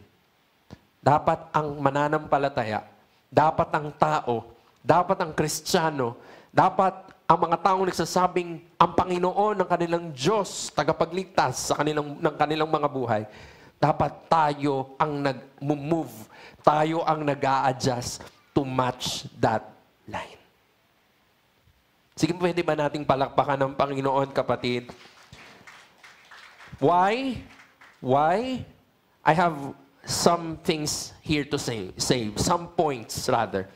Speaker 2: Dapat ang mananampalataya, dapat ang tao, dapat ang Kristiyano, dapat ang mga taong nagsasabing ang Panginoon ng kanilang Diyos, tagapagligtas ng kanilang mga buhay, dapat tayo ang nag-move, tayo ang nag-a-adjust to match that line. Sige, pwede ba nating palakpakan ng Panginoon, kapatid? Why? Why? I have some things here to say, some points rather.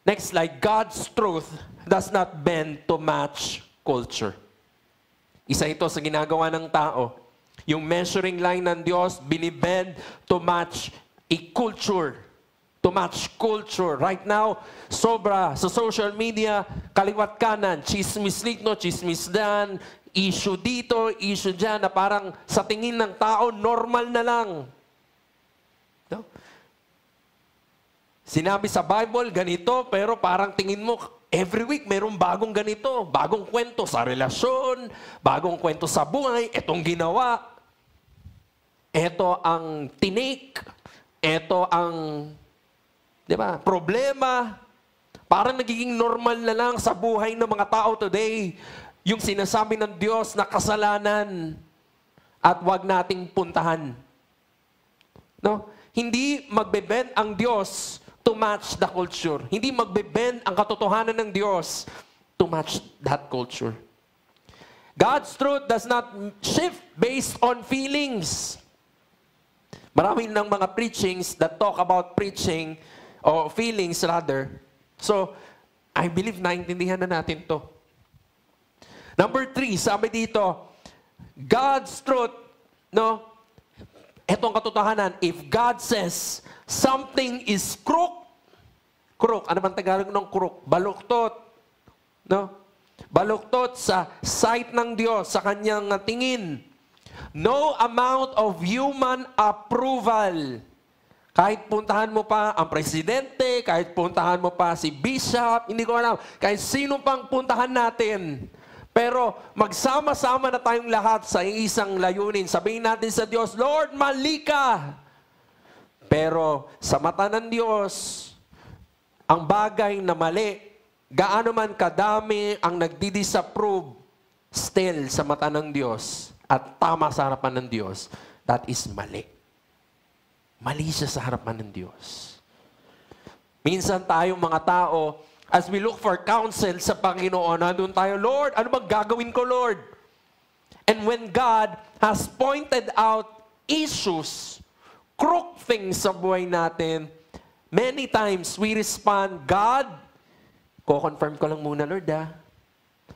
Speaker 2: Next slide, God's truth does not bend to match culture. Isa ito sa ginagawa ng tao. Yung measuring line ng Diyos, binibend to match a culture. To match culture. Right now, sobra sa social media, kaliwat kanan, chismis dito, chismis dan, issue dito, issue dyan, na parang sa tingin ng tao, normal na lang. No? Sinabi sa Bible, ganito, pero parang tingin mo, every week mayroong bagong ganito. Bagong kwento sa relasyon, bagong kwento sa buhay, etong ginawa. Eto ang tinake, eto ang, di ba, problema. Parang nagiging normal na lang sa buhay ng mga tao today. Yung sinasabi ng Diyos na kasalanan at wag nating puntahan. No? Hindi magbe-bend ang Diyos to match the culture. Hindi magbe-bend ang katotohanan ng Diyos to match that culture. God's truth does not shift based on feelings. Marami ng mga preachings that talk about preaching or feelings rather. So, I believe naintindihan na natin to. Number 3, sabi dito, God's truth, no? Etong katotohanan, if God says something is crook, ano bang Tagalog ng crook? Baluktot. No? Baluktot sa sight ng Diyos, sa kanyang tingin. No amount of human approval. Kahit puntahan mo pa ang presidente, kahit puntahan mo pa si bishop, hindi ko alam, kahit sino pang puntahan natin. Pero magsama-sama na tayong lahat sa isang layunin. Sabihin natin sa Diyos, Lord, mali ka. Pero sa mata ng Diyos, ang bagay na mali, gaano man kadami ang nagdi-disapprove, still sa mata ng Diyos at tama sa harapan ng Diyos, that is mali. Mali siya sa harapan ng Diyos. Minsan tayong mga tao, as we look for counsel sa Panginoon, nandun tayo, Lord, ano bang gagawin ko, Lord? And when God has pointed out issues, crook things sa buhay natin, many times we respond, God, ko-confirm ko lang muna, Lord,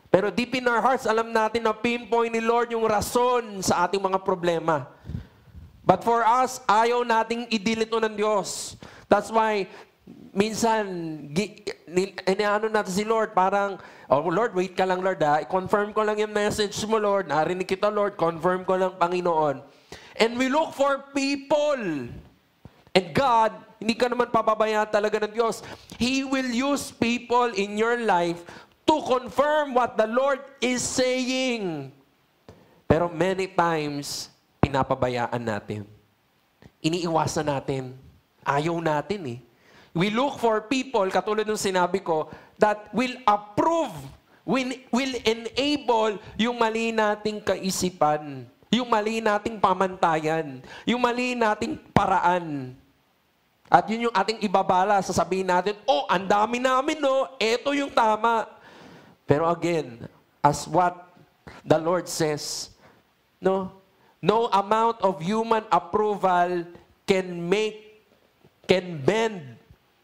Speaker 2: Pero deep in our hearts, alam natin na pinpoint ni Lord yung rason sa ating mga problema. But for us, ayaw nating idilito ng Diyos. That's why, minsan, inaano natin si Lord, parang, oh Lord, wait ka lang Lord i-confirm ko lang yung message mo Lord, narinig kita Lord, confirm ko lang Panginoon. And we look for people. And God, hindi ka naman papabayaan talaga ng Diyos. He will use people in your life to confirm what the Lord is saying. Pero many times, pinapabayaan natin. Iniiwasan natin. Ayaw natin we look for people, katulad ng sinabi ko, that will approve, will enable yung mali nating kaisipan, yung mali nating pamantayan, yung mali nating paraan. At yun yung ating ibabala, sasabihin natin, oh, ang dami namin, no? Ito yung tama. Pero again, as what the Lord says, no amount of human approval can bend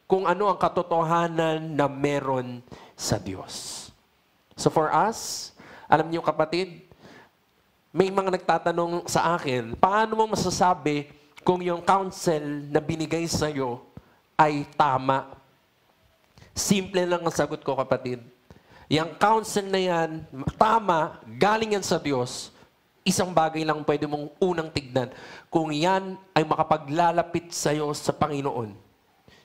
Speaker 2: kung ano ang katotohanan na meron sa Diyos. So for us, alam niyo kapatid, may mga nagtatanong sa akin, paano mo masasabi kung yung counsel na binigay sa iyo ay tama? Simple lang ang sagot ko, kapatid. Yung counsel na yan, tama, galing yan sa Diyos. Isang bagay lang pwede mong unang tignan. Kung yan ay makapaglalapit sa iyo sa Panginoon.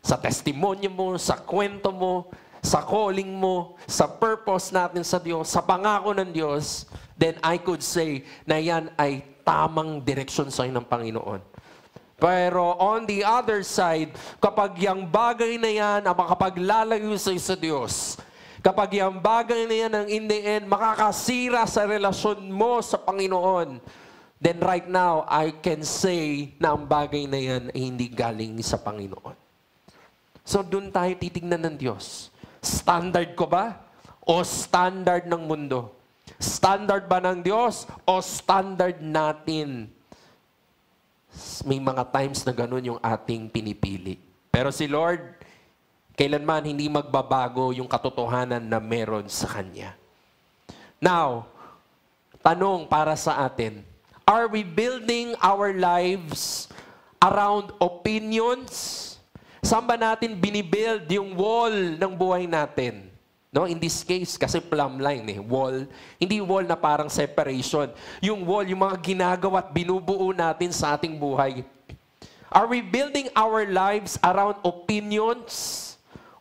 Speaker 2: Sa testimonya mo, sa kwento mo, sa calling mo, sa purpose natin sa Diyos, sa pangako ng Diyos, then I could say na yan ay tamang direksyon sa iyo ng Panginoon. Pero on the other side, kapag yung bagay na yan ang makapaglalayo sa iyo sa Diyos, kapag yung bagay na yan ang in the end makakasira sa relasyon mo sa Panginoon, then right now, I can say na ang bagay na yan ay hindi galing sa Panginoon. So doon tayo titignan ng Diyos. Standard ko ba? O standard ng mundo? Standard ba ng Diyos? O standard natin? May mga times na ganun yung ating pinipili. Pero si Lord, kailanman hindi magbabago yung katotohanan na meron sa Kanya. Now, tanong para sa atin, are we building our lives around opinions? Saan ba natin binibuild yung wall ng buhay natin? No, in this case, kasi plumb line wall. Hindi wall na parang separation. Yung wall, yung mga ginagawa at binubuo natin sa ating buhay. Are we building our lives around opinions?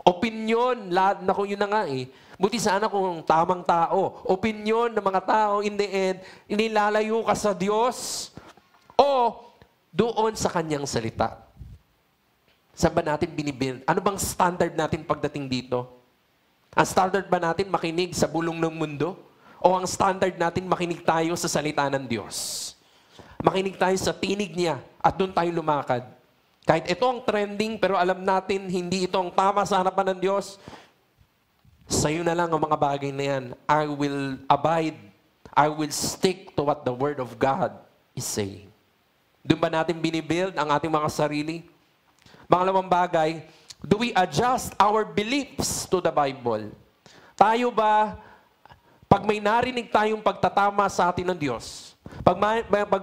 Speaker 2: Opinion, lahat na kung yun na nga Buti sana kung tamang tao. Opinion ng mga tao, in the end, inilalayo ka sa Diyos o doon sa Kanyang salita. Saan ba natin binibuild? Ano bang standard natin pagdating dito? Ang standard ba natin makinig sa bulong ng mundo? O ang standard natin makinig tayo sa salita ng Diyos? Makinig tayo sa tinig niya at doon tayo lumakad. Kahit ito ang trending, pero alam natin hindi ito ang tama sa harapan ng Diyos, sa'yo na lang ang mga bagay na yan. I will abide. I will stick to what the Word of God is saying. Doon ba natin binibuild ang ating mga sarili? Pangalawang bagay, do we adjust our beliefs to the Bible? Tayo ba, pag may narinig tayong pagtatama sa atin ng Diyos, pag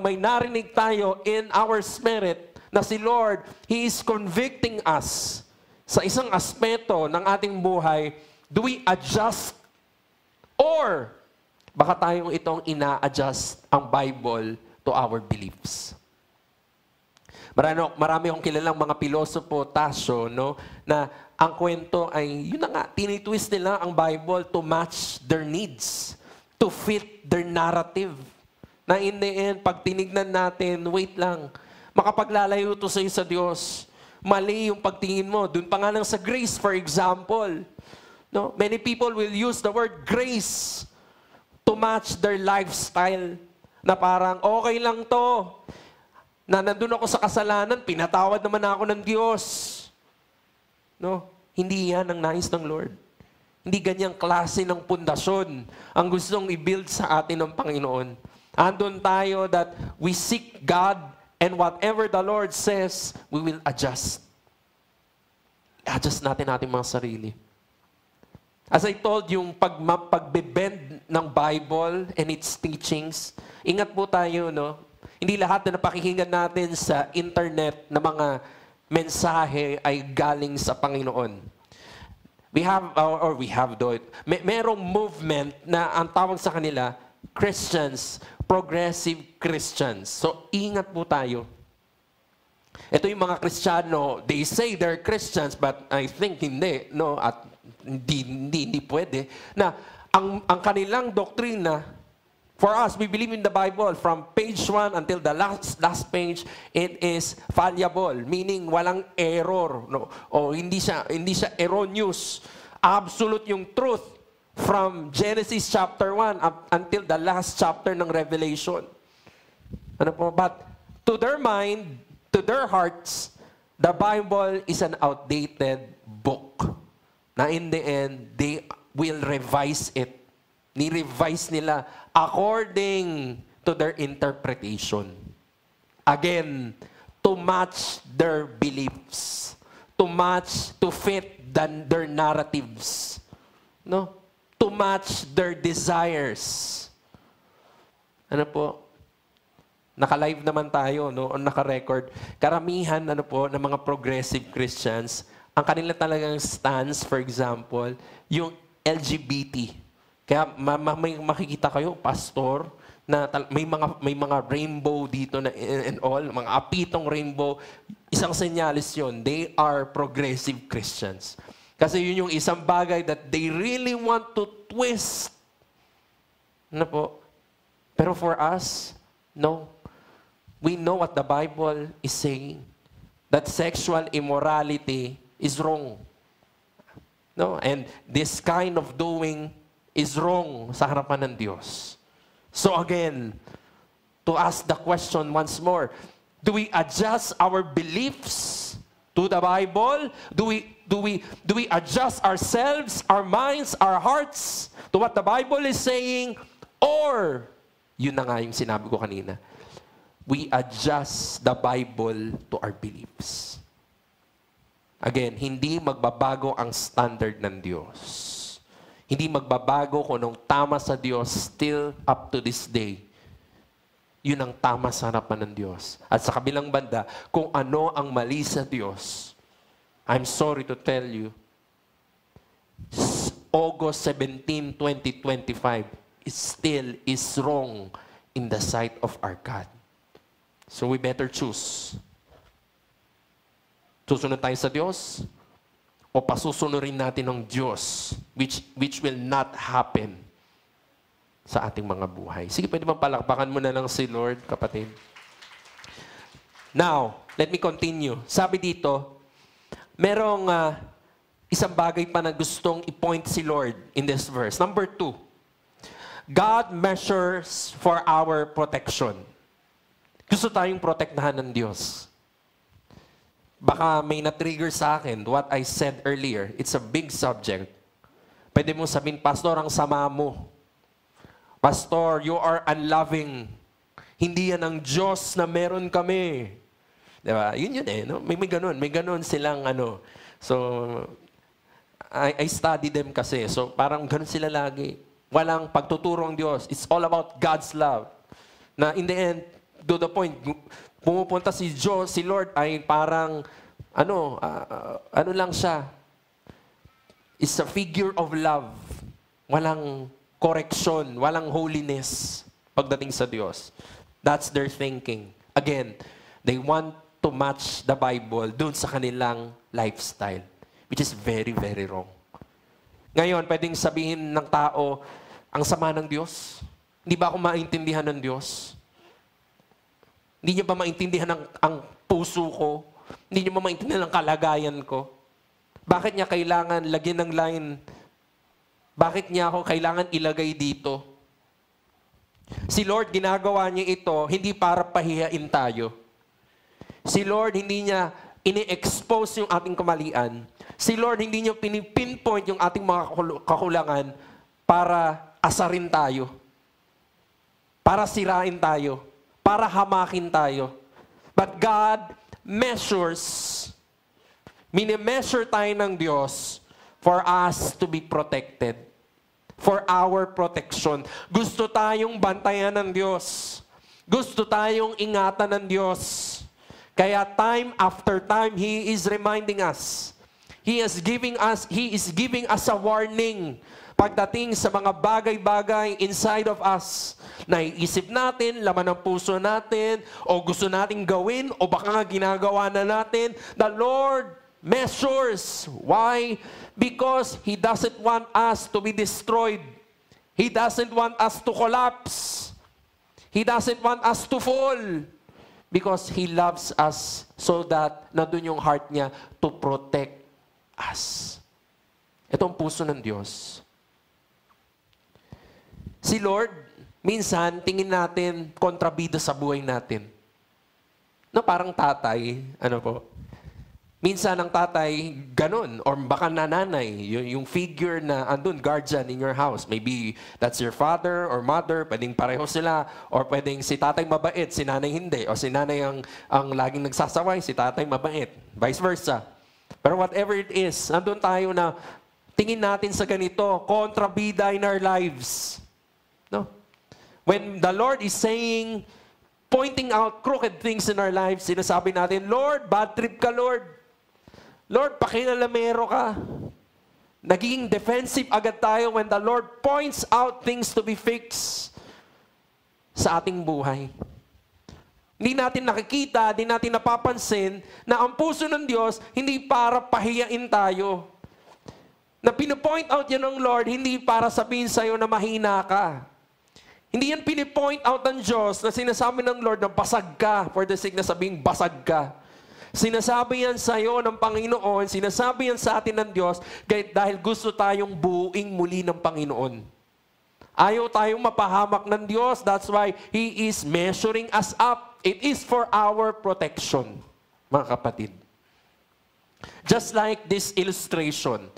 Speaker 2: may narinig tayo in our spirit, na si Lord, He is convicting us sa isang aspeto ng ating buhay, do we adjust? Or, baka tayong itong ina-adjust ang Bible to our beliefs. Marami akong kilalang mga pilosopo, Tasyo, no, na ang kwento ay, yun na nga, tinitwist nila ang Bible to match their needs, to fit their narrative. Na in the end, pag tinignan natin, wait lang, makapaglalayo to sa Diyos. Mali yung pagtingin mo. Doon pa nga lang sa grace, for example. No? Many people will use the word grace to match their lifestyle. Na parang, okay lang to. Na nandun ako sa kasalanan, pinatawad naman ako ng Diyos. No? Hindi yan ang nais ng Lord. Hindi ganyang klase ng pundasyon ang gustong i-build sa atin ng Panginoon. Andun tayo that we seek God. And whatever the Lord says, we will adjust. Adjust natin ating mga sarili. As I told yung pagbe-bend ng Bible and its teachings, ingat po tayo, no? Hindi lahat na napakinggan natin sa internet na mga mensahe ay galing sa Panginoon. Merong movement na ang tawag sa kanila, Christians, progressive Christians. So, ingat po tayo. Ito yung mga Kristiyano, they say they're Christians, but I think hindi, no? At hindi pwede. Na, ang kanilang doktrina, For us, we believe in the Bible from page 1 until the last page, it is fallible, meaning walang error, no? O hindi siya erroneous. Absolute yung truth from Genesis chapter 1 up until the last chapter ng Revelation. Ano po? But to their mind, to their hearts, the Bible is an outdated book. Na in the end, they will revise it. Ni-revise nila according to their interpretation. Again, to match their beliefs. To fit their narratives. No? To match their desires. Ano po? Naka-live naman tayo, no? O naka-record. Karamihan, ano po, ng mga progressive Christians, ang kanila talagang stance, for example, yung LGBT. Kaya may makikita kayo, pastor, na may mga rainbow dito na and all, mga apitong rainbow. Isang senyalis yun. They are progressive Christians. Kasi yun yung isang bagay that they really want to twist. Ano po? Pero for us, no. We know what the Bible is saying. That sexual immorality is wrong. No? And this kind of doing is wrong sa harapan ng Diyos. So again, to ask the question once more, do we adjust our beliefs to the Bible? Do we adjust ourselves, our minds, our hearts to what the Bible is saying? Or, yun na nga yung sinabi ko kanina, we adjust the Bible to our beliefs. Again, hindi magbabago ang standard ng Diyos. Hindi magbabago kung anong tama sa Diyos still up to this day. Yun ang tama sa harapan ng Diyos. At sa kabilang banda, kung ano ang mali sa Diyos, I'm sorry to tell you, August 17, 2025, it still is wrong in the sight of our God. So we better choose. Susunod tayo sa Diyos, o pasusunurin natin ng Diyos, which will not happen sa ating mga buhay. Sige, pwede bang palakpakan mo na lang si Lord, kapatid? Now, let me continue. Sabi dito, merong isang bagay pa na gustong i-point si Lord in this verse. Number 2, God measures for our protection. Gusto tayong protektahan ng Diyos. Baka may na-trigger sa akin what I said earlier. It's a big subject. Pwede mo sabihin, Pastor, ang sama mo. Pastor, you are unloving. Hindi yan ang Diyos na meron kami. Diba? Yun eh. No? May ganun. May ganun silang ano. So, I study them kasi. So, parang ganun sila lagi. Walang pagtuturo ang Diyos. It's all about God's love. Na in the end, to the point, pumupunta si Diyos, si Lord ay parang, ano lang siya. It's a figure of love. Walang correction, walang holiness pagdating sa Diyos. That's their thinking. Again, they want to match the Bible dun sa kanilang lifestyle, which is very, very wrong. Ngayon, pwedeng sabihin ng tao, ang sama ng Diyos. Hindi ba ako maintindihan ng Diyos? Hindi niya ba maintindihan ang puso ko? Hindi niya ba maintindihan ang kalagayan ko? Bakit niya kailangan lagyan ng line? Bakit niya ako kailangan ilagay dito? Si Lord, ginagawa niya ito hindi para pahihain tayo. Si Lord, hindi niya ini-expose yung ating kamalian. Si Lord, hindi niya pinipinpoint yung ating mga kakulangan para asarin tayo. Para sirain tayo. Para hamakin tayo. But God measures, mini-measure tayo ng Diyos for us to be protected. For our protection. Gusto tayong bantayan ng Diyos. Gusto tayong ingatan ng Diyos. Kaya time after time, He is reminding us. He is giving us a warning pagdating sa mga bagay-bagay inside of us. Naiisip natin, laman ng puso natin, o gusto nating gawin, o baka nga ginagawa na natin. The Lord measures. Why? Because He doesn't want us to be destroyed. He doesn't want us to collapse. He doesn't want us to fall because He loves us so that nandun yung heart niya to protect us. Ito ang puso ng Diyos. Si Lord, minsan, tingin natin kontrabida sa buhay natin. No, parang tatay, ano po? Minsan ang tatay, ganun. Or baka nanay, yung figure na andun, guardian in your house. Maybe that's your father or mother, pwedeng pareho sila. Or pwedeng si tatay mabait, si nanay hindi. O si nanay ang laging nagsasaway, si tatay mabait. Vice versa. Pero whatever it is, andun tayo na tingin natin sa ganito, kontrabida in our lives. No? When the Lord is saying, pointing out crooked things in our lives, sinasabi natin, Lord, bad trip ka, Lord. Lord, pakinalamero ka. Nagiging defensive agad tayo when the Lord points out things to be fixed sa ating buhay. Hindi natin nakikita, hindi natin napapansin na ang puso ng Diyos hindi para pahiyain tayo. Na pinapoint out yan ng Lord, hindi para sabihin sa'yo na mahina ka. Hindi yan pinipoint out ng Diyos na sinasabi ng Lord na basag ka for the sake na sabing basag ka. Sinasabi yan sa iyo ng Panginoon, sinasabi yan sa atin ng Diyos dahil gusto tayong buuing muli ng Panginoon. Ayaw tayong mapahamak ng Diyos. That's why He is measuring us up. It is for our protection, mga kapatid. Just like this illustration.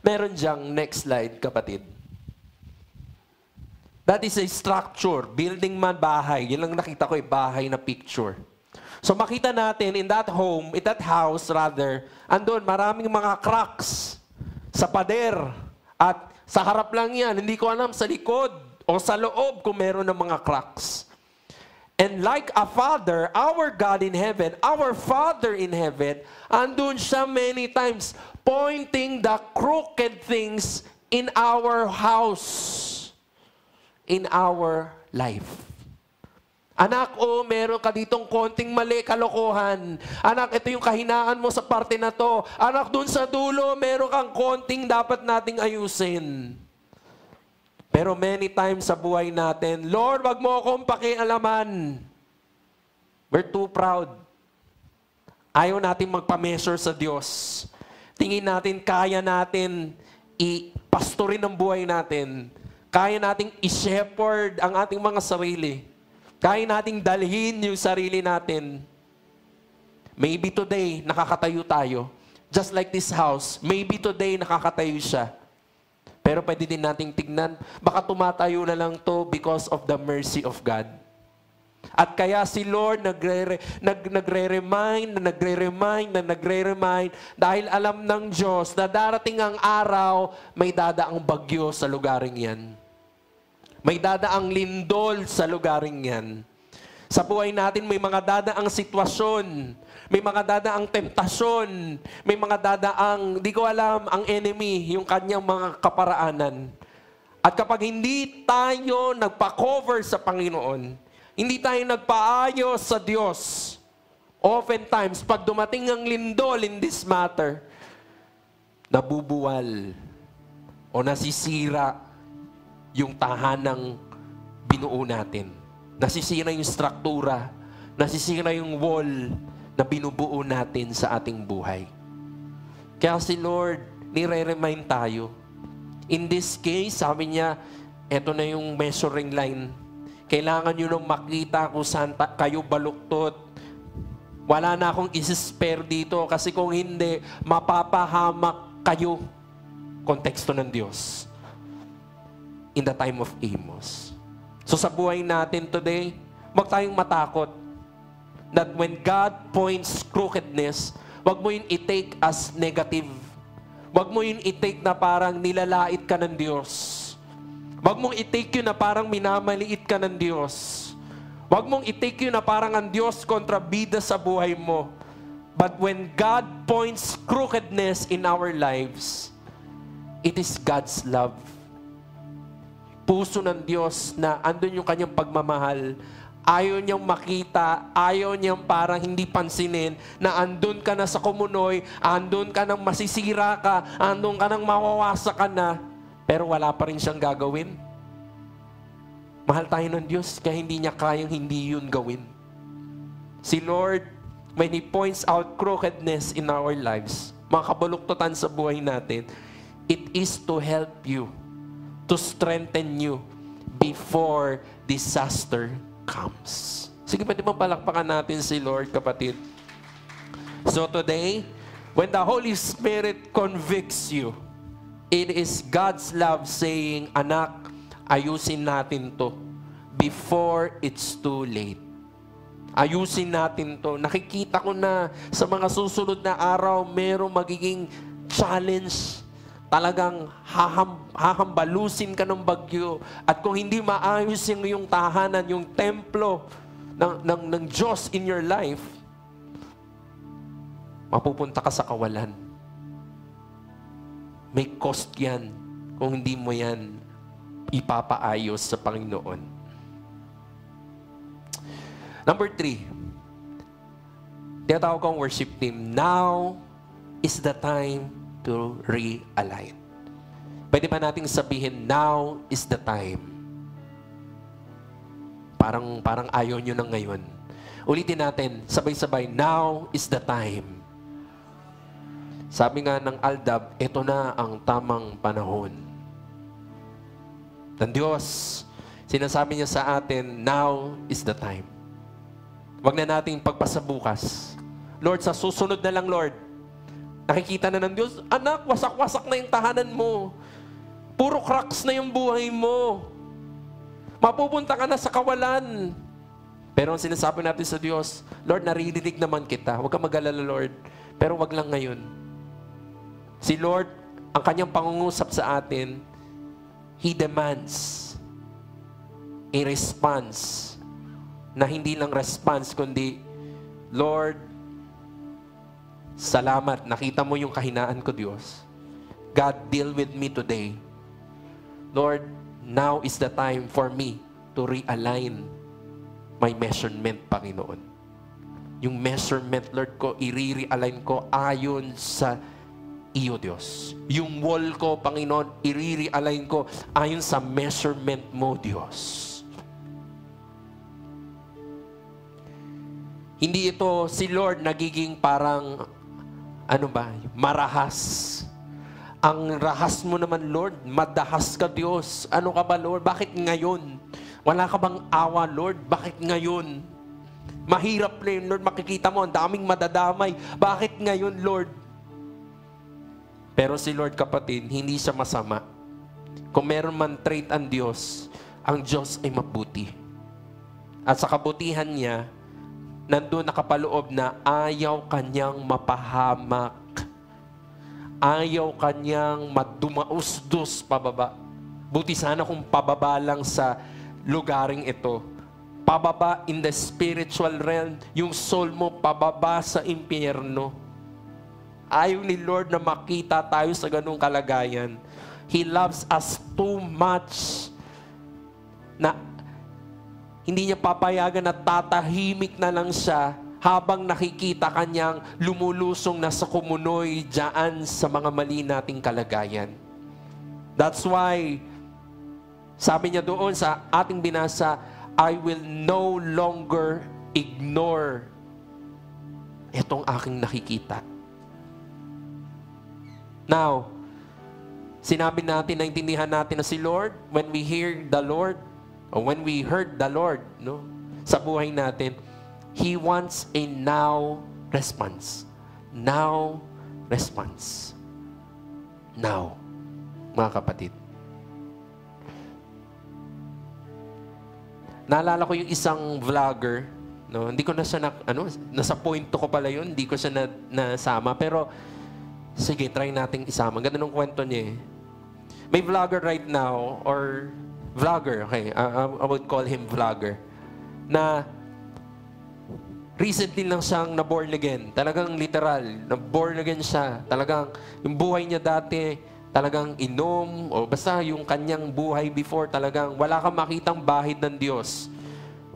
Speaker 2: Meron diyang next slide, kapatid. That is a structure, building man, bahay. Yan lang nakita ko, bahay na picture. So makita natin in that home, in that house rather, andun maraming mga cracks sa pader. At sa harap lang yan, hindi ko alam sa likod o sa loob kung meron ng mga cracks. And like a father, our God in heaven, our Father in heaven, andun siya many times pointing the crooked things in our house, in our life. Anak, meron ka ditong konting mali, kalokohan. Anak, ito yung kahinaan mo sa parte na to. Anak, dun sa dulo, meron kang konting dapat nating ayusin. Pero many times sa buhay natin, Lord, wag mo akong pakialaman. We're too proud. Ayaw natin magpa-measure sa Diyos. Tingin natin, kaya natin i-pastorin ang buhay natin. Kaya nating i-shepherd ang ating mga sarili. Kaya nating dalhin yung sarili natin. Maybe today, nakakatayo tayo. Just like this house, maybe today, nakakatayo siya. Pero pwede din nating tignan, baka tumatayo na lang to because of the mercy of God. At kaya si Lord nagre-remind dahil alam ng Diyos na darating ang araw, may dadaang bagyo sa lugaring yan. May dadaang lindol sa lugaring yan. Sa buhay natin, may mga dadaang sitwasyon. May mga dadaang temptasyon. May mga dadaang, di ko alam, ang enemy, yung kanyang mga kaparaanan. At kapag hindi tayo nagpa-cover sa Panginoon, hindi tayo nagpaayos sa Diyos, oftentimes, pag dumating ang lindol in this matter, nabubuwal o nasisira yung tahanang binuo natin. Nasisira yung struktura, nasisira yung wall na binubuo natin sa ating buhay. Kaya si Lord, nire-remind tayo. In this case, sabi niya, eto na yung measuring line. Kailangan nyo nang makita kung saan kayo baluktot. Wala na akong isi-spare dito kasi kung hindi, mapapahamak kayo. Konteksto ng Diyos. In the time of Amos. So sa buhay natin today, wag tayong matakot that when God points crookedness, wag mo yun i-take as negative. Wag mo yun i-take na parang nilalait ka ng Diyos. Wag mong i-take yun na parang minamaliit ka ng Diyos. Wag mong i-take yun na parang ang Diyos kontrabida sa buhay mo. But when God points crookedness in our lives, it is God's love. Puso ng Diyos na andun yung kanyang pagmamahal. Ayaw niyang makita, ayaw niyang parang hindi pansinin na andun ka na sa kumunoy, andun ka nang masisira ka, andun ka nang mawawasa ka na, pero wala pa rin siyang gagawin. Mahal tayo ng Diyos, kaya hindi niya kayang hindi yun gawin. Si Lord, when He points out crookedness in our lives, mga kabaluktutan sa buhay natin, it is to help you, to strengthen you before disaster comes. Sige, pwede mo palakpakan natin si Lord, kapatid. So today, when the Holy Spirit convicts you, it is God's love saying, anak, ayusin natin to before it's too late. Ayusin natin to. Nakikita ko na sa mga susunod na araw, merong magiging challenge. Talagang hahambalusin ka ng bagyo. At kung hindi maayos yung iyong tahanan, yung templo ng Diyos in your life, mapupunta ka sa kawalan. May cost yan kung hindi mo yan ipapaayos sa Panginoon. Number 3, tinatawag kong worship team, now is the time to realign. Pwede ba nating sabihin, now is the time? Parang ayaw nyo na ngayon. Ulitin natin, sabay-sabay, now is the time. Sabi nga ng Aldab, ito na ang tamang panahon ng Diyos. Sinasabi niya sa atin, now is the time. Huwag na nating pagpasabukas. Lord, sa susunod na lang, Lord, nakikita na ng Diyos, anak, wasak-wasak na yung tahanan mo. Puro cracks na yung buhay mo. Mapupunta ka na sa kawalan. Pero ang sinasabi natin sa Diyos, Lord, naririnig naman kita. Huwag ka mag-alala, Lord. Pero wag lang ngayon. Si Lord, ang kanyang pangungusap sa atin, He demands a response na hindi lang response, kundi, Lord, salamat. Nakita mo yung kahinaan ko, Diyos. God, deal with me today. Lord, now is the time for me to realign my measurement, Panginoon. Yung measurement, Lord ko, i-realign ko ayon sa iyo, Diyos. Yung wall ko, Panginoon, i-realign ko ayon sa measurement mo, Diyos. Hindi ito si Lord nagiging parang, marahas. Ang rahas mo naman, Lord, madahas ka, Diyos. Ano ka ba, Lord? Bakit ngayon? Wala ka bang awa, Lord? Bakit ngayon? Mahirap na yun, Lord. Makikita mo, ang daming madadamay. Bakit ngayon, Lord? Pero si Lord, kapatid, hindi siya masama. Kung meron man trait ang Diyos ay mabuti. At sa kabutihan niya, nandun nakapaloob na ayaw kanyang mapahamak. Ayaw kanyang madumausdos pababa. Buti sana kung pababa lang sa lugaring ito. Pababa in the spiritual realm, yung soul mo pababa sa impyerno. Ayaw ni Lord na makita tayo sa ganung kalagayan. He loves us too much na hindi niya papayagan na tatahimik na lang siya habang nakikita kanyang lumulusong na sa kumunoy dyan sa mga mali nating kalagayan. That's why, sabi niya doon sa ating binasa, I will no longer ignore itong aking nakikita. Now, sinabi natin, naintindihan natin na si Lord, when we hear the Lord, or when we heard the Lord, no, sa buhay natin, He wants a now response. Now response. Now, mga kapatid. Naalala ko yung isang vlogger, no, hindi ko na siya, nasa point ko pala yun, hindi ko siya nasama, pero sige, try nating isama. Ganda nung kwento niya eh. May vlogger right now, or vlogger, okay, I would call him vlogger, na recently lang siyang na-born again. Talagang literal, na-born again siya. Talagang, yung buhay niya dati, talagang inom, o basta yung kanyang buhay before, talagang wala kang makitang bahid ng Diyos.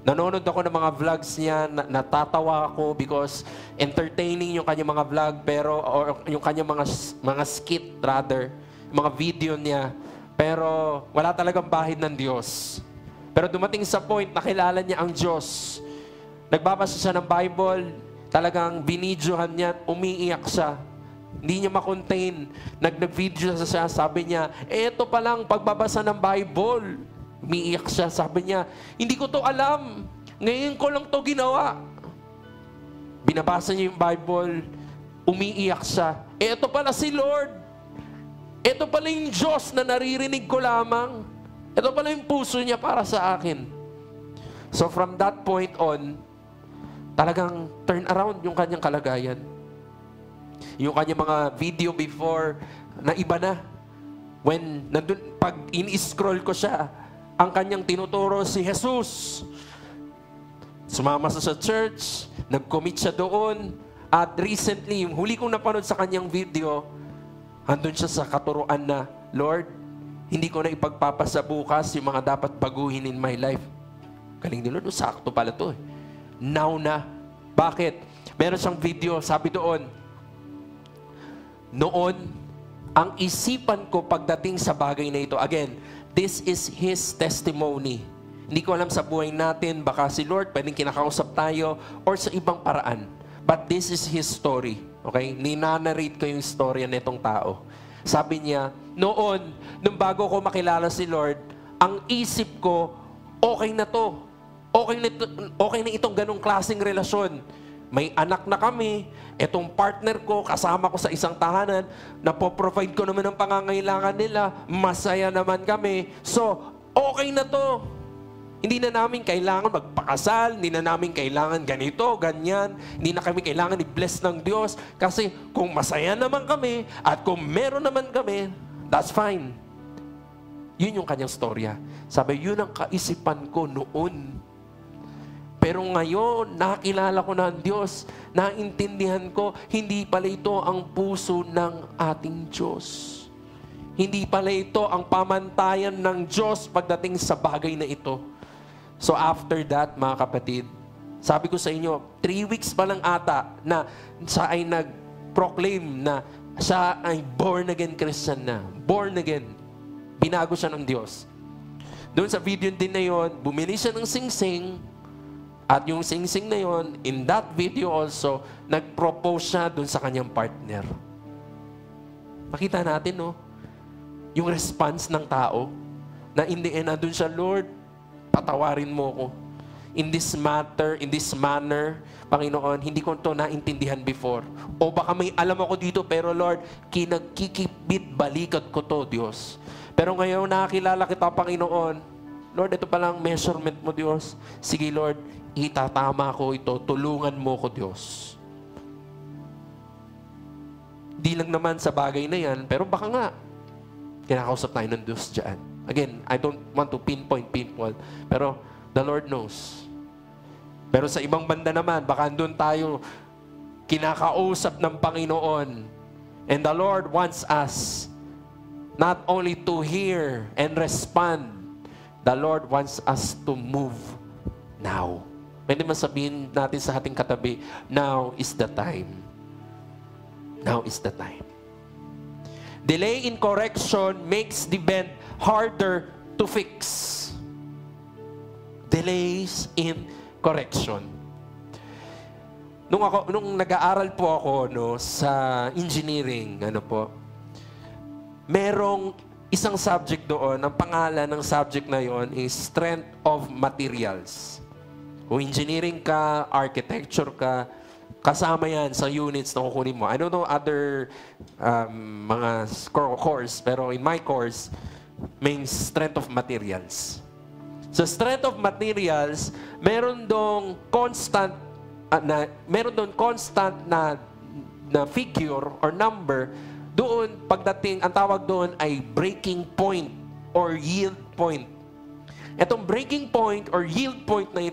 Speaker 2: Nanonood ako ng mga vlogs niya, natatawa ako because entertaining yung kanyang mga vlog, pero or yung kanyang mga skit rather, mga video niya, pero wala talagang bahid ng Diyos. Pero dumating sa point na kilala niya ang Diyos. Nagbabasa siya ng Bible, talagang binidyohan niya, umiiyak siya. Hindi niya makontain. Nag-video siya, sabi niya, eto palang pagbabasa ng Bible. Umiiyak siya, sabi niya, hindi ko to alam. Ngayon ko lang to ginawa. Binabasa niya yung Bible, umiiyak siya. Eto pala si Lord. Eto pala yung Diyos na naririnig ko lamang. Eto pala yung puso niya para sa akin. So from that point on, talagang turn around yung kanyang kalagayan. Yung kanyang mga video before na iba na. When nandun, pag in-scroll ko siya, ang kanyang tinuturo si Jesus. Sumama sa church, nag-commit siya doon, at recently, yung huli kong napanood sa kanyang video, andun siya sa katuruan na, Lord, hindi ko na ipagpapasa bukas yung mga dapat baguhin in my life. Galing ni Lord, sakto pala to eh. Now na. Bakit? Meron siyang video, sabi doon, noon, ang isipan ko pagdating sa bagay na ito, again, this is His testimony. Hindi ko alam sa buhay natin, baka si Lord, pwedeng kinakausap tayo, or sa ibang paraan. But this is His story. Okay? Ninanarrate ko yung storya nitong tao. Sabi niya, noon, nung bago ko makilala si Lord, ang isip ko, okay na to. Okay na itong ganong klaseng relasyon. May anak na kami, etong partner ko, kasama ko sa isang tahanan, napoprovide ko naman ang pangangailangan nila, masaya naman kami. So, okay na to. Hindi na namin kailangan magpakasal, hindi na namin kailangan ganito, ganyan, hindi na kami kailangan i-bless ng Diyos. Kasi kung masaya naman kami, at kung meron naman kami, that's fine. Yun yung kanyang storya. Sabi, yun ang kaisipan ko noon. Pero ngayon, nakilala ko na ang Diyos, naintindihan ko, hindi pala ito ang puso ng ating Diyos. Hindi pala ito ang pamantayan ng Diyos pagdating sa bagay na ito. So after that, mga kapatid, sabi ko sa inyo, 3 weeks pa lang ata na siya ay nag-proclaim na siya ay born-again Christian na. Born again. Binago siya ng Diyos. Doon sa video din na yon, bumili siya ng sing-sing. At yung sing-sing na yon, in that video also, nag-propose siya doon sa kanyang partner. Makita natin, no? Yung response ng tao, na in the end, doon siya, Lord, patawarin mo ko. In this matter, in this manner, Panginoon, hindi ko ito naintindihan before. O baka may alam ako dito, pero Lord, kinagkikibit balikat ko to, Diyos. Pero ngayon, nakakilala kita, Panginoon. Lord, ito palang measurement mo, Diyos. Sige, Lord, itatama ko ito. Tulungan mo ko, Diyos. Di lang naman sa bagay na yan, pero baka nga, kinakausap tayo ng Diyos dyan. Again, I don't want to pinpoint people, pero the Lord knows. Pero sa ibang banda naman, baka doon tayo kinakausap ng Panginoon. And the Lord wants us not only to hear and respond, the Lord wants us to move now. Pwede man sabihin natin sa ating katabi, now is the time. Now is the time. Delay in correction makes the event harder to fix. Delays in correction. Nung nag-aaral po ako sa engineering, merong isang subject doon, ang pangalan ng subject na yon is strength of materials. Kung engineering ka, architecture ka, kasama yan sa units na kukunin mo. I don't know other mga course, pero in my course, may strength of materials. So strength of materials, meron dong constant na figure or number. Doon, pagdating, ang tawag doon ay breaking point or yield point. Itong breaking point or yield point na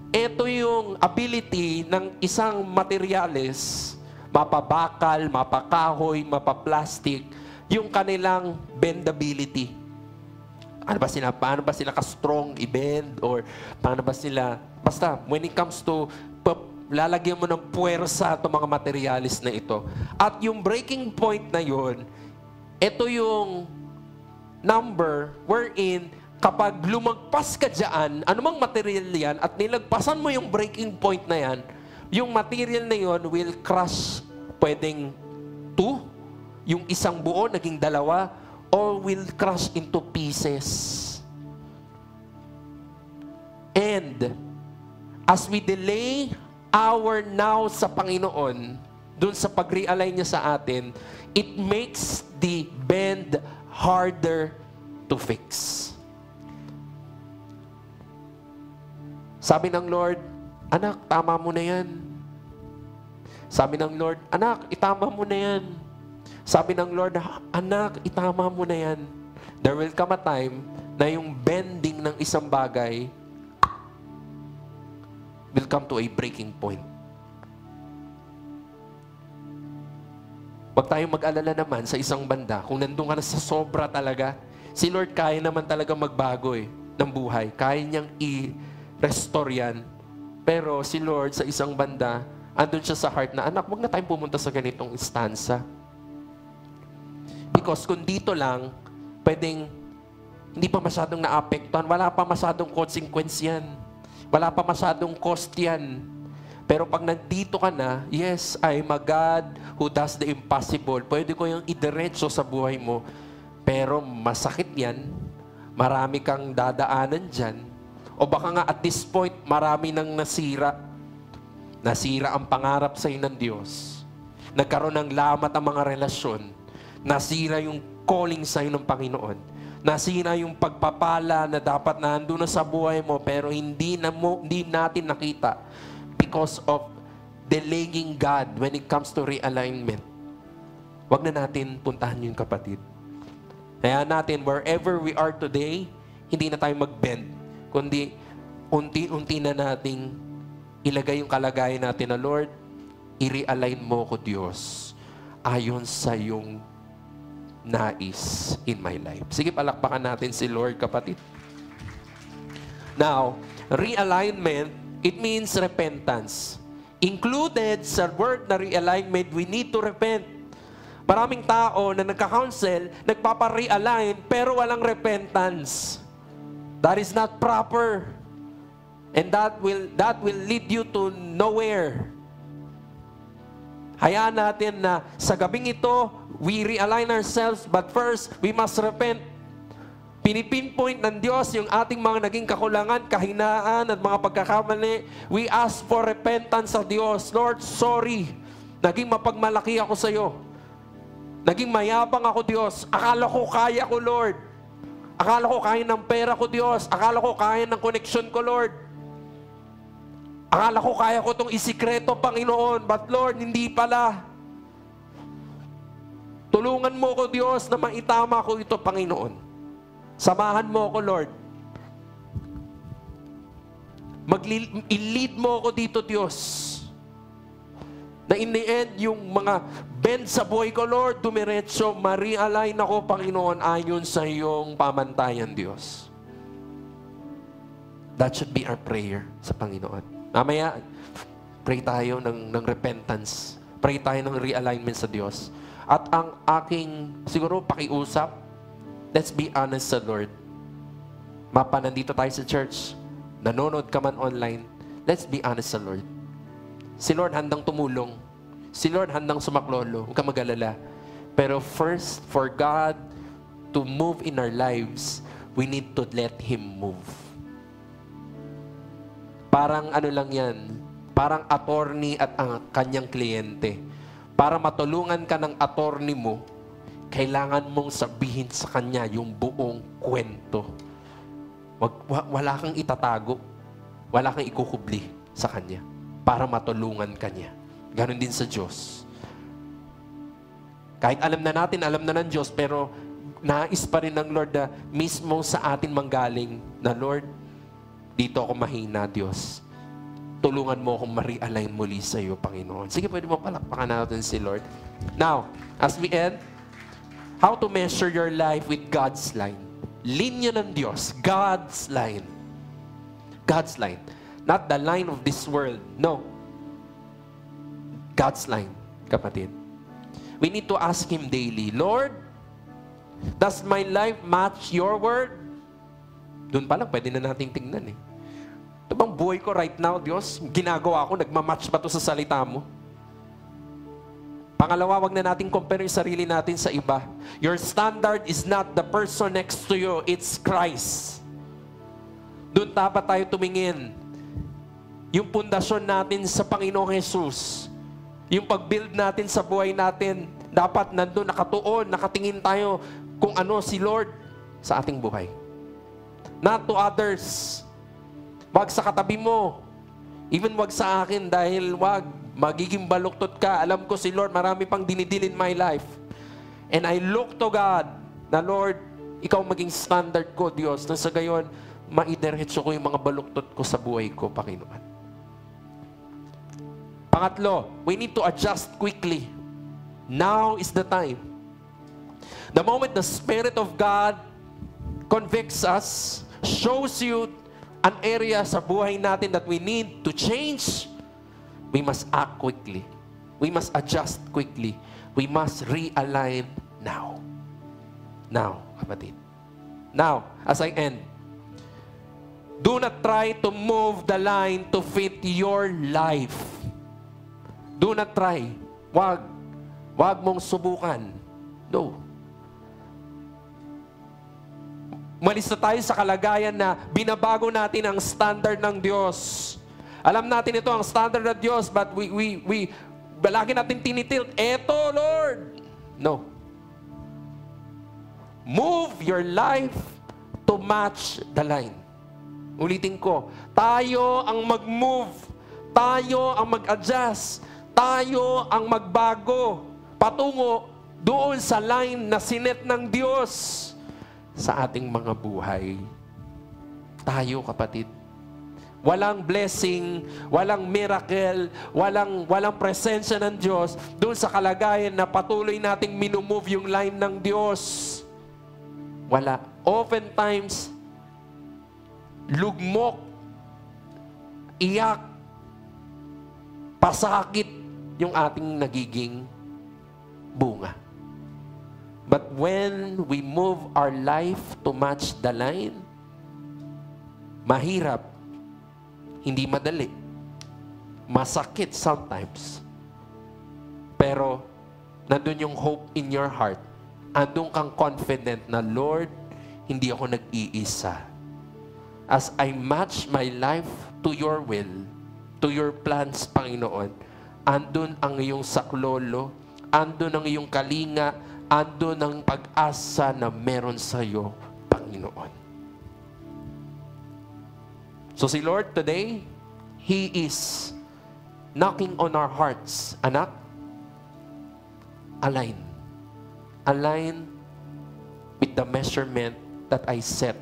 Speaker 2: ito yung ability ng isang materials, mapabakal, mapakahoy, mapaplastic, yung kanilang bendability. Paano ba sila ka-strong i-bend? Or paano ba sila, basta, when it comes to lalagyan mo ng puwersa itong mga materialis na ito. At yung breaking point na yun, ito yung number wherein kapag lumagpas ka dyan, anumang material yan, at nilagpasan mo yung breaking point na yan, yung material na yon will crush, pwedeng 2, yung isang buo, naging 2, or will crush into pieces. And, as we delay our now sa Panginoon, dun sa pag-realign niya sa atin, it makes the bend harder to fix. Sabi ng Lord, anak, tama mo na yan. Sabi ng Lord, anak, itama mo na yan. Sabi ng Lord, anak, itama mo na yan. There will come a time na yung bending ng isang bagay will come to a breaking point. Huwag tayong mag-alala naman sa isang banda. Kung nandun ka na sa sobra talaga, si Lord kaya naman talaga magbago ng buhay. Kaya niyang i-restore yan. Pero si Lord sa isang banda, andun siya sa heart na, anak, huwag na tayong pumunta sa ganitong instansa. Because kung dito lang, pwedeng hindi pa masyadong naapektuhan, wala pa masyadong consequence yan. Wala pa masyadong cost yan. Pero pag nandito ka na, yes, I'm a God who does the impossible. Pwede ko yung idiretso sa buhay mo. Pero masakit yan. Marami kang dadaanan dyan. O baka nga at this point, marami nang nasira. Nasira ang pangarap sa'yo ng Diyos. Nagkaroon ng lamat ang mga relasyon. Nasira yung calling sa'yo ng Panginoon. Nasira yung pagpapala na dapat nandun na sa buhay mo pero hindi natin nakita. Because of delaying God when it comes to realignment. Huwag na natin puntahan yun, kapatid. Kaya natin, wherever we are today, hindi na tayo mag-bend. Kundi, unti-unti na nating ilagay yung kalagayan natin na, Lord, i-realign mo ko, Diyos, ayon sa yung nais in my life. Sige, palakpakan natin si Lord, kapatid. Now, realignment, it means repentance. Included sa word na realignment, we need to repent. Maraming tao na nagka-counsel, nagpapa-realign, pero walang repentance. That is not proper. And that will lead you to nowhere. Hayaan natin na sa gabing ito, we realign ourselves, but first, we must repent. Pinipinpoint ng Diyos yung ating mga naging kakulangan, kahinaan, at mga pagkakamali. We ask for repentance sa Diyos. Lord, sorry. Naging mapagmalaki ako sa iyo. Naging mayabang ako, Diyos. Akala ko kaya ko, Lord. Akala ko kaya ng pera ko, Diyos. Akala ko kaya ng connection ko, Lord. Akala ko kaya ko itong isikreto, Panginoon. But Lord, hindi pala. Tulungan mo ko, Diyos, na maitama ko ito, Panginoon. Samahan mo ako, Lord. I-lead mo ako dito, Diyos. Na in the end, yung mga bend sa buhay ko, Lord, dumiretso, ma-realign ako, Panginoon, ayon sa iyong pamantayan, Diyos. That should be our prayer sa Panginoon. Mamaya, pray tayo ng repentance. Pray tayo ng realignment sa Diyos. At ang aking, siguro, pakiusap, let's be honest sa Lord. Mapa, nandito tayo sa church. Nanonood ka man online. Let's be honest sa Lord. Si Lord handang tumulong. Si Lord handang sumaklolo. Huwag ka mag-alala. Pero first, for God to move in our lives, we need to let Him move. Parang ano lang yan. Parang attorney at ang kanyang kliyente. Para matulungan ka ng attorney mo, kailangan mong sabihin sa kanya yung buong kwento. Wala kang itatago. Wala kang ikukubli sa kanya para matulungan kanya. Ganon din sa Diyos. Kahit alam na natin, alam na ng Diyos, pero nais pa rin ng Lord na mismo sa atin manggaling na, Lord, dito ako mahina, Diyos. Tulungan mo akong ma-realign muli sa iyo, Panginoon. Sige, pwede mo palakpakan natin si Lord. Now, as we end, how to measure your life with God's line. Linya ng Diyos. God's line. God's line. Not the line of this world. No. God's line, kapatid. We need to ask Him daily, Lord, does my life match your word? Doon pa lang, pwede na nating tingnan eh. Ito bang buhay ko right now, Diyos? Ginagawa ko, nagmamatch ba to sa salita mo? Pangalawa, wag na natin compare yung sarili natin sa iba. Your standard is not the person next to you, it's Christ. Doon dapat tayo tumingin. Yung pundasyon natin sa Panginoong Jesus, yung pag-build natin sa buhay natin, dapat nandun nakatuon, nakatingin tayo kung ano si Lord sa ating buhay. Not to others. Wag sa katabi mo. Even wag sa akin dahil wag. Magiging baluktot ka. Alam ko si Lord, marami pang dinidil in my life. And I look to God na Lord, ikaw maging standard ko, Diyos. Na sa gayon, maidiretso ko yung mga baluktot ko sa buhay ko, Panginoon. Pangatlo, we need to adjust quickly. Now is the time. The moment the Spirit of God convicts us, shows you an area sa buhay natin that we need to change, we must act quickly. We must adjust quickly. We must realign now. Now, kapatid. Now, as I end, do not try to move the line to fit your life. Do not try. Wag mong subukan. No. Malis na tayo sa kalagayan na binabago natin ang standard ng Diyos. Alam natin ito ang standard ng Diyos, but lagi natin tinitilt, eto, Lord. No. Move your life to match the line. Ulitin ko, tayo ang mag-move, tayo ang mag-adjust, tayo ang magbago, patungo doon sa line na sinet ng Diyos sa ating mga buhay. Tayo, kapatid. Walang blessing, walang miracle, walang presensya ng Diyos doon sa kalagayan na patuloy nating minumove yung line ng Diyos. Wala. Oftentimes, lugmok, iyak, pasakit yung ating nagiging bunga. But when we move our life to match the line, mahirap, hindi madali, masakit sometimes. Pero, nandun yung hope in your heart. Andun kang confident na, Lord, hindi ako nag-iisa. As I match my life to your will, to your plans, Panginoon, andun ang iyong saklolo, andun ang iyong kalinga, andun ang pag-asa na meron sa iyo, Panginoon. So si Lord today, He is knocking on our hearts. Anak, align. Align with the measurement that I set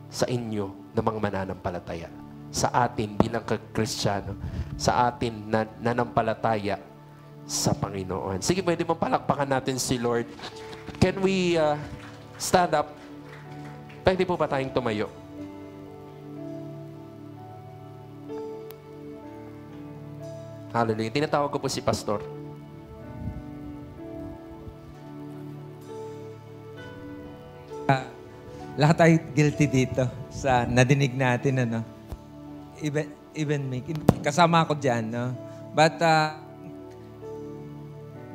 Speaker 2: sa inyo na mga mananampalataya. Sa atin bilang Kristyano, sa atin na nanampalataya sa Panginoon. Sige, pwede mong palakpakan natin si Lord. Can we stand up? Pwede po ba tayong tumayo? Hallelujah. Tinatawag ko po si Pastor.
Speaker 3: Lahat tayo guilty dito sa nadinig natin, ano? Even making. Kasama ako dyan, no? But,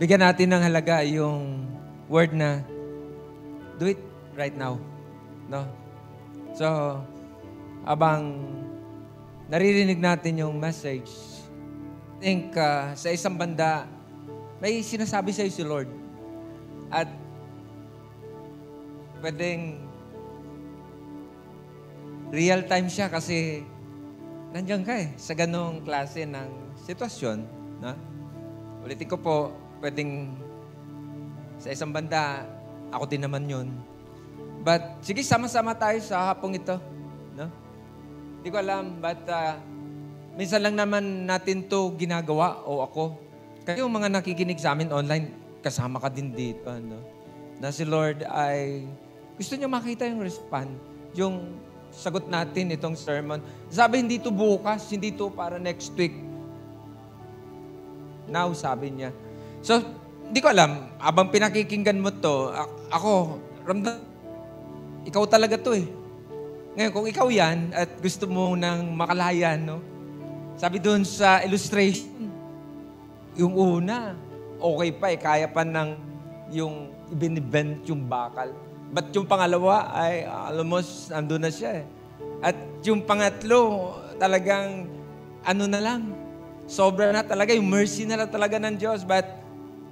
Speaker 3: bigyan natin ng halaga yung word na do it right now. No? So, abang naririnig natin yung message, I think sa isang banda, may sinasabi sa'yo si Lord. At pwedeng real time siya kasi nandiyan ka sa ganong klase ng sitwasyon. No? Ulitin ko po, pwedeng sa isang banda, ako din naman yun. But, sige, sama-sama tayo sa hapong ito. No? Hindi ko alam, but minsan lang naman natin to ginagawa o ako. Kayo mga nakikinig sa amin online, kasama ka din dito. No? Na si Lord ay gusto niya makita yung respond, yung sagot natin itong sermon. Sabi, hindi to bukas, hindi to para next week. Now, sabi niya. So, hindi ko alam, abang pinakikinggan mo to, ako, ramdam, ikaw talaga to eh. Ngayon, kung ikaw yan at gusto mo nang makalaya, no? Sabi doon sa illustration, yung una, okay pa kaya pa ng yung ibinibend yung bakal. But yung pangalawa ay almost andun na siya eh. At yung pangatlo, talagang ano na lang, sobra na talaga, yung mercy na lang talaga ng Diyos. But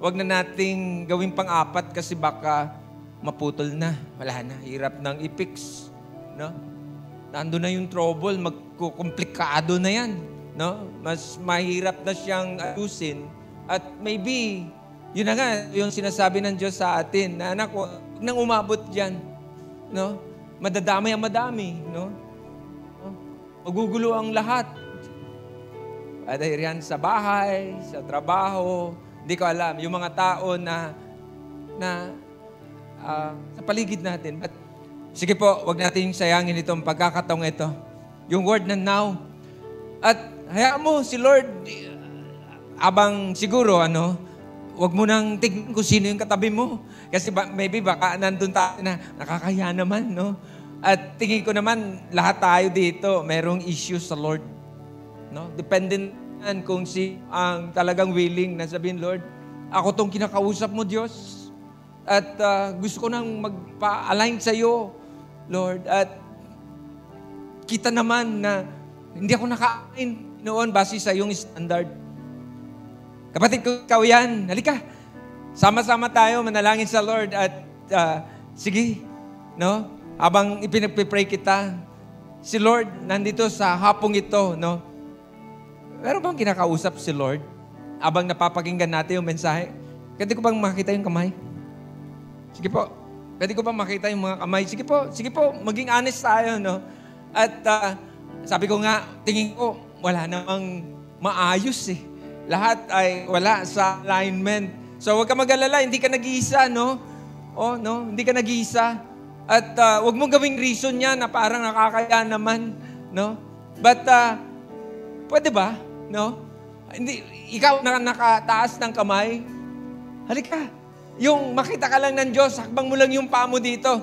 Speaker 3: wag na nating gawing pang-apat kasi baka maputol na. Wala na, hirap nang i-fix. No? Nandun na yung trouble, magkukomplikado na yan. No? Mas mahirap na siyang ayusin. At maybe, yun na nga, yung sinasabi ng Diyos sa atin, na anak, huwag nang umabot dyan. No? Madadamay ang madami. No? Magugulo ang lahat. Dahil yan sa bahay, sa trabaho, hindi ko alam, yung mga tao na sa paligid natin. But, sige po, wag natin sayangin itong pagkakataong ito. Yung word na now. At hayaan mo si Lord, abang siguro, wag mo nang tignan kung sino yung katabi mo. Kasi maybe baka nandun tayo na nakakaya naman, no? At tingin ko naman, lahat tayo dito, merong issue sa Lord. No? Dependent kung si ang talagang willing na sabihin, Lord, ako tong kinakausap mo, Diyos. At gusto ko nang magpa-align sa iyo, Lord. At kita naman na hindi ako naka-align noon base sa iyong standard. Kapatid ko, ikaw yan. Halika. Sama-sama tayo, manalangin sa Lord. At sige, no? Habang ipinagpipray kita, si Lord nandito sa hapong ito, no? Meron bang kinakausap si Lord? Habang napapakinggan natin yung mensahe, pwede ko bang makita yung kamay? Sige po. Pwede ko bang makita yung mga kamay? Sige po, maging honest tayo, no? At sabi ko nga, tingin ko, wala namang maayos eh. Lahat ay wala sa alignment. So huwag ka mag-alala, hindi ka nag-iisa, no? Oh, no? Hindi ka nag-iisa. At huwag mong gawing reason niya na parang nakakaya naman, no? But, pwede ba? No? Hindi, ikaw na nakataas ng kamay, halika. Yung makita ka lang ng Diyos, hakbang mo lang yung paa mo dito.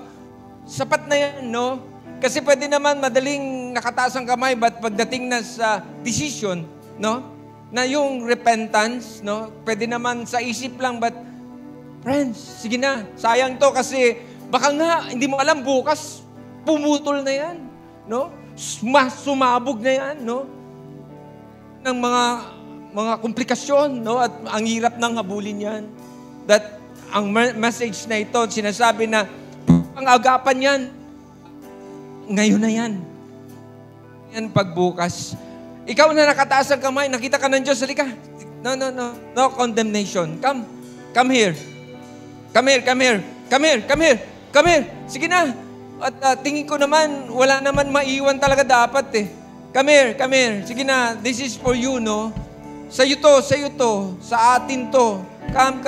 Speaker 3: Sapat na yan, no? Kasi pwede naman madaling nakataas ang kamay, but pagdating na sa decision, no? Na yung repentance, no? Pwede naman sa isip lang, but friends, sige na, sayang to kasi baka nga, hindi mo alam bukas, pumutol na yan, no? Sumabog na yan, no? Ng mga komplikasyon, no? At ang hirap ng habulin yan. That ang message na ito, sinasabi na ang agapan yan, ngayon na yan. Yan pagbukas. Ikaw na nakataas ang kamay, nakita ka ng Diyos, halika. No condemnation. Come here. Come here. Sige na. At tingin ko naman, wala naman maiwan talaga dapat eh. Come here. Sige na, this is for you, no? Sa'yo to, sa atin to. Come.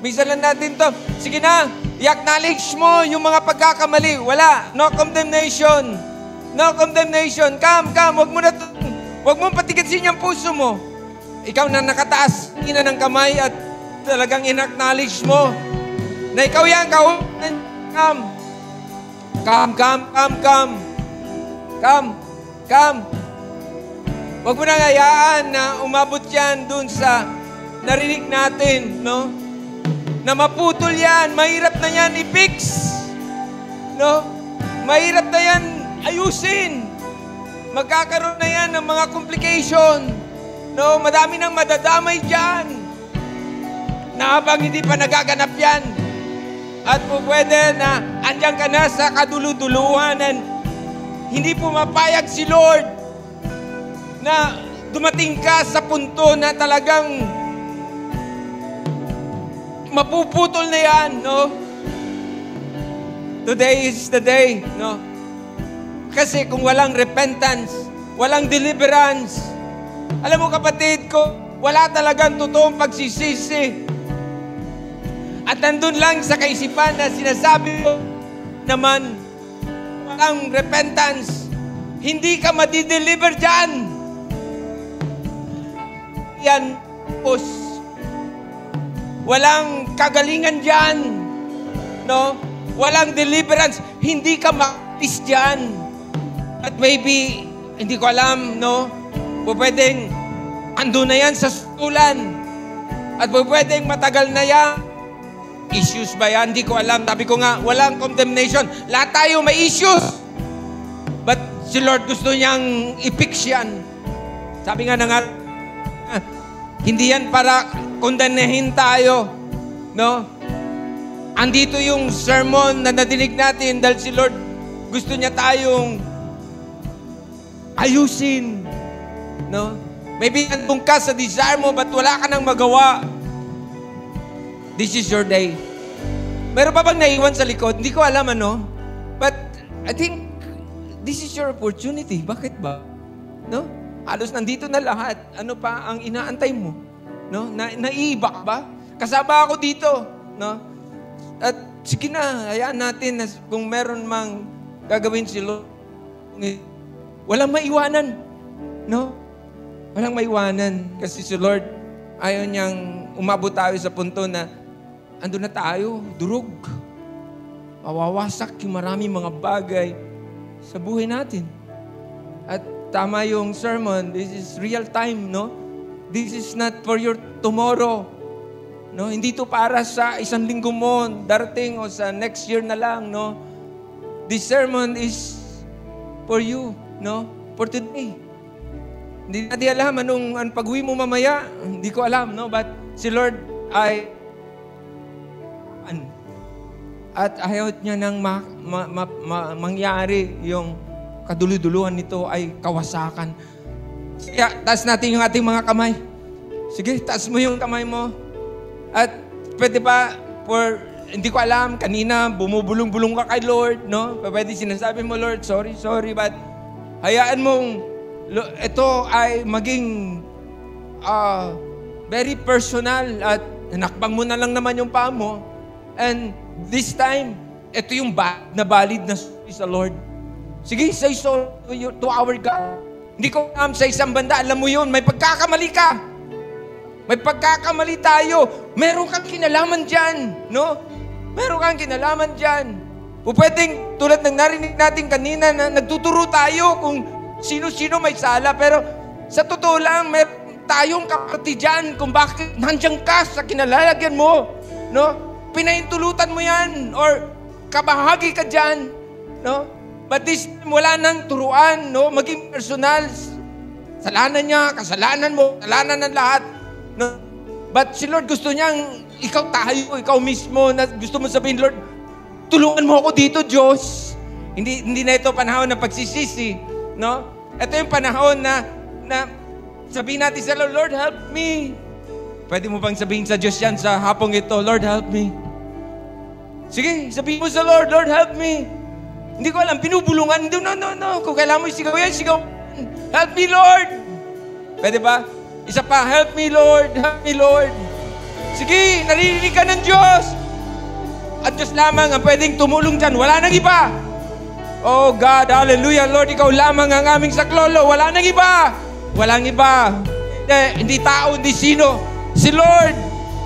Speaker 3: Bisa lang natin to. Sige na, i-acknowledge mo yung mga pagkakamali. Wala, no condemnation. Come, wag mo patigasin yung puso mo. Ikaw na nakataas, ina ng kamay at talagang in-acknowledge mo na ikaw yan, Come. Huwag mo nang hayaan na umabot yan dun sa narinig natin, no? Na maputol yan, mahirap na yan i-fix. No? Mahirap na yan ayusin. Magkakaroon na yan ng mga complication. No? Madami nang madadamay dyan. Na habang hindi pa nagaganap yan. At po pwede na andyan ka na sa kaduluduluhan and hindi pumapayag si Lord na dumating ka sa punto na talagang mapuputol na yan, no? Today is the day, no? Kasi kung walang repentance, walang deliverance, alam mo kapatid ko, wala talagang totoong pagsisisi. At nandun lang sa kaisipan na sinasabi mo naman, walang repentance, hindi ka madideliver dyan. Yan, walang kagalingan dyan, no? Walang deliverance. hindi ka makalis dyan. At maybe, hindi ko alam, no? Pwedeng ando na yan sa sulan. At pwedeng matagal na yan. Issues ba yan? Hindi ko alam. Sabi ko nga, walang condemnation. Lahat tayo may issues. But si Lord gusto niyang i-fix yan. Sabi nga na nga, hindi yan para kondenahin tayo. No? Andito yung sermon na nadinig natin dahil si Lord gusto niya tayong ayusin. No? Maybe andun ka sa desire mo but wala ka nang magawa. This is your day. Meron pa bang naiwan sa likod? Hindi ko alam ano. But I think this is your opportunity. Bakit ba? No? Halos nandito na lahat. Ano pa ang inaantay mo? No? Naiiba ka ba? Kasama ako dito. No? At sige na, hayaan natin na kung meron mang gagawin si Lord. Walang maiwanan. No? Walang maiwanan. Kasi si Lord, ayaw niyang umabot tayo sa punto na ando na tayo, durog. Mawawasak yung maraming mga bagay sa buhay natin. At tama yung sermon, this is real time, no? This is not for your tomorrow. No? Hindi to para sa isang linggo mo, darating o sa next year na lang, no? This sermon is for you, no? For today. Hindi natin alam anong pag-uwi mo mamaya. Hindi ko alam, no? But si Lord ay at ayaw niya nang mangyari yung kaduluduluhan nito ay kawasakan. Kaya taas natin yung ating mga kamay. Sige, taas mo yung kamay mo. At pwede ba, hindi ko alam, kanina bumubulong-bulong ka kay Lord, no? Pwede sinasabi mo, Lord, sorry, but hayaan mong ito ay maging very personal at nakbang mo na lang naman yung paa mo. And this time, ito yung nabalid na sa Lord. Sige, say so to our God. Hindi ko alam sa isang banda, alam mo yun, may pagkakamali ka. May pagkakamali tayo. Meron kang kinalaman dyan, no? Meron kang kinalaman dyan. O pwedeng, tulad ng narinig natin kanina, na nagtuturo tayo kung sino-sino may sala. Pero sa totoo lang, meron tayong kapati dyan kung bakit nandiyan ka sa kinalalagyan mo, no? Pinaintulutan mo yan or kabahagi ka dyan, no? But this time, wala nang turuan, no? Maging personal. Kasalanan niya, kasalanan mo, kasalanan ng lahat, no? But si Lord gusto niyang ikaw tayo, ikaw mismo, na gusto mo sabihin, Lord, tulungan mo ako dito, Diyos. Hindi na ito panahon ng pagsisisi, no? Ito yung panahon na sabihin natin sa Lord, Lord, help me. Pwede mo bang sabihin sa Diyos yan sa hapong ito, Lord, help me. Sige, sabihin mo sa Lord, Lord, help me. Hindi ko alam, pinubulungan. No. Kung kailangan mo sigaw yan, sigaw. Help me, Lord. Pwede ba? Isa pa, help me, Lord. Help me, Lord. Sige, naririnig ka ng Diyos. At Diyos lamang ang pwedeng tumulong dyan. Wala nang iba. Oh God, hallelujah, Lord, ikaw lamang ang aming saklolo. Wala nang iba. Walang iba. Hindi tao, hindi sino. Si Lord,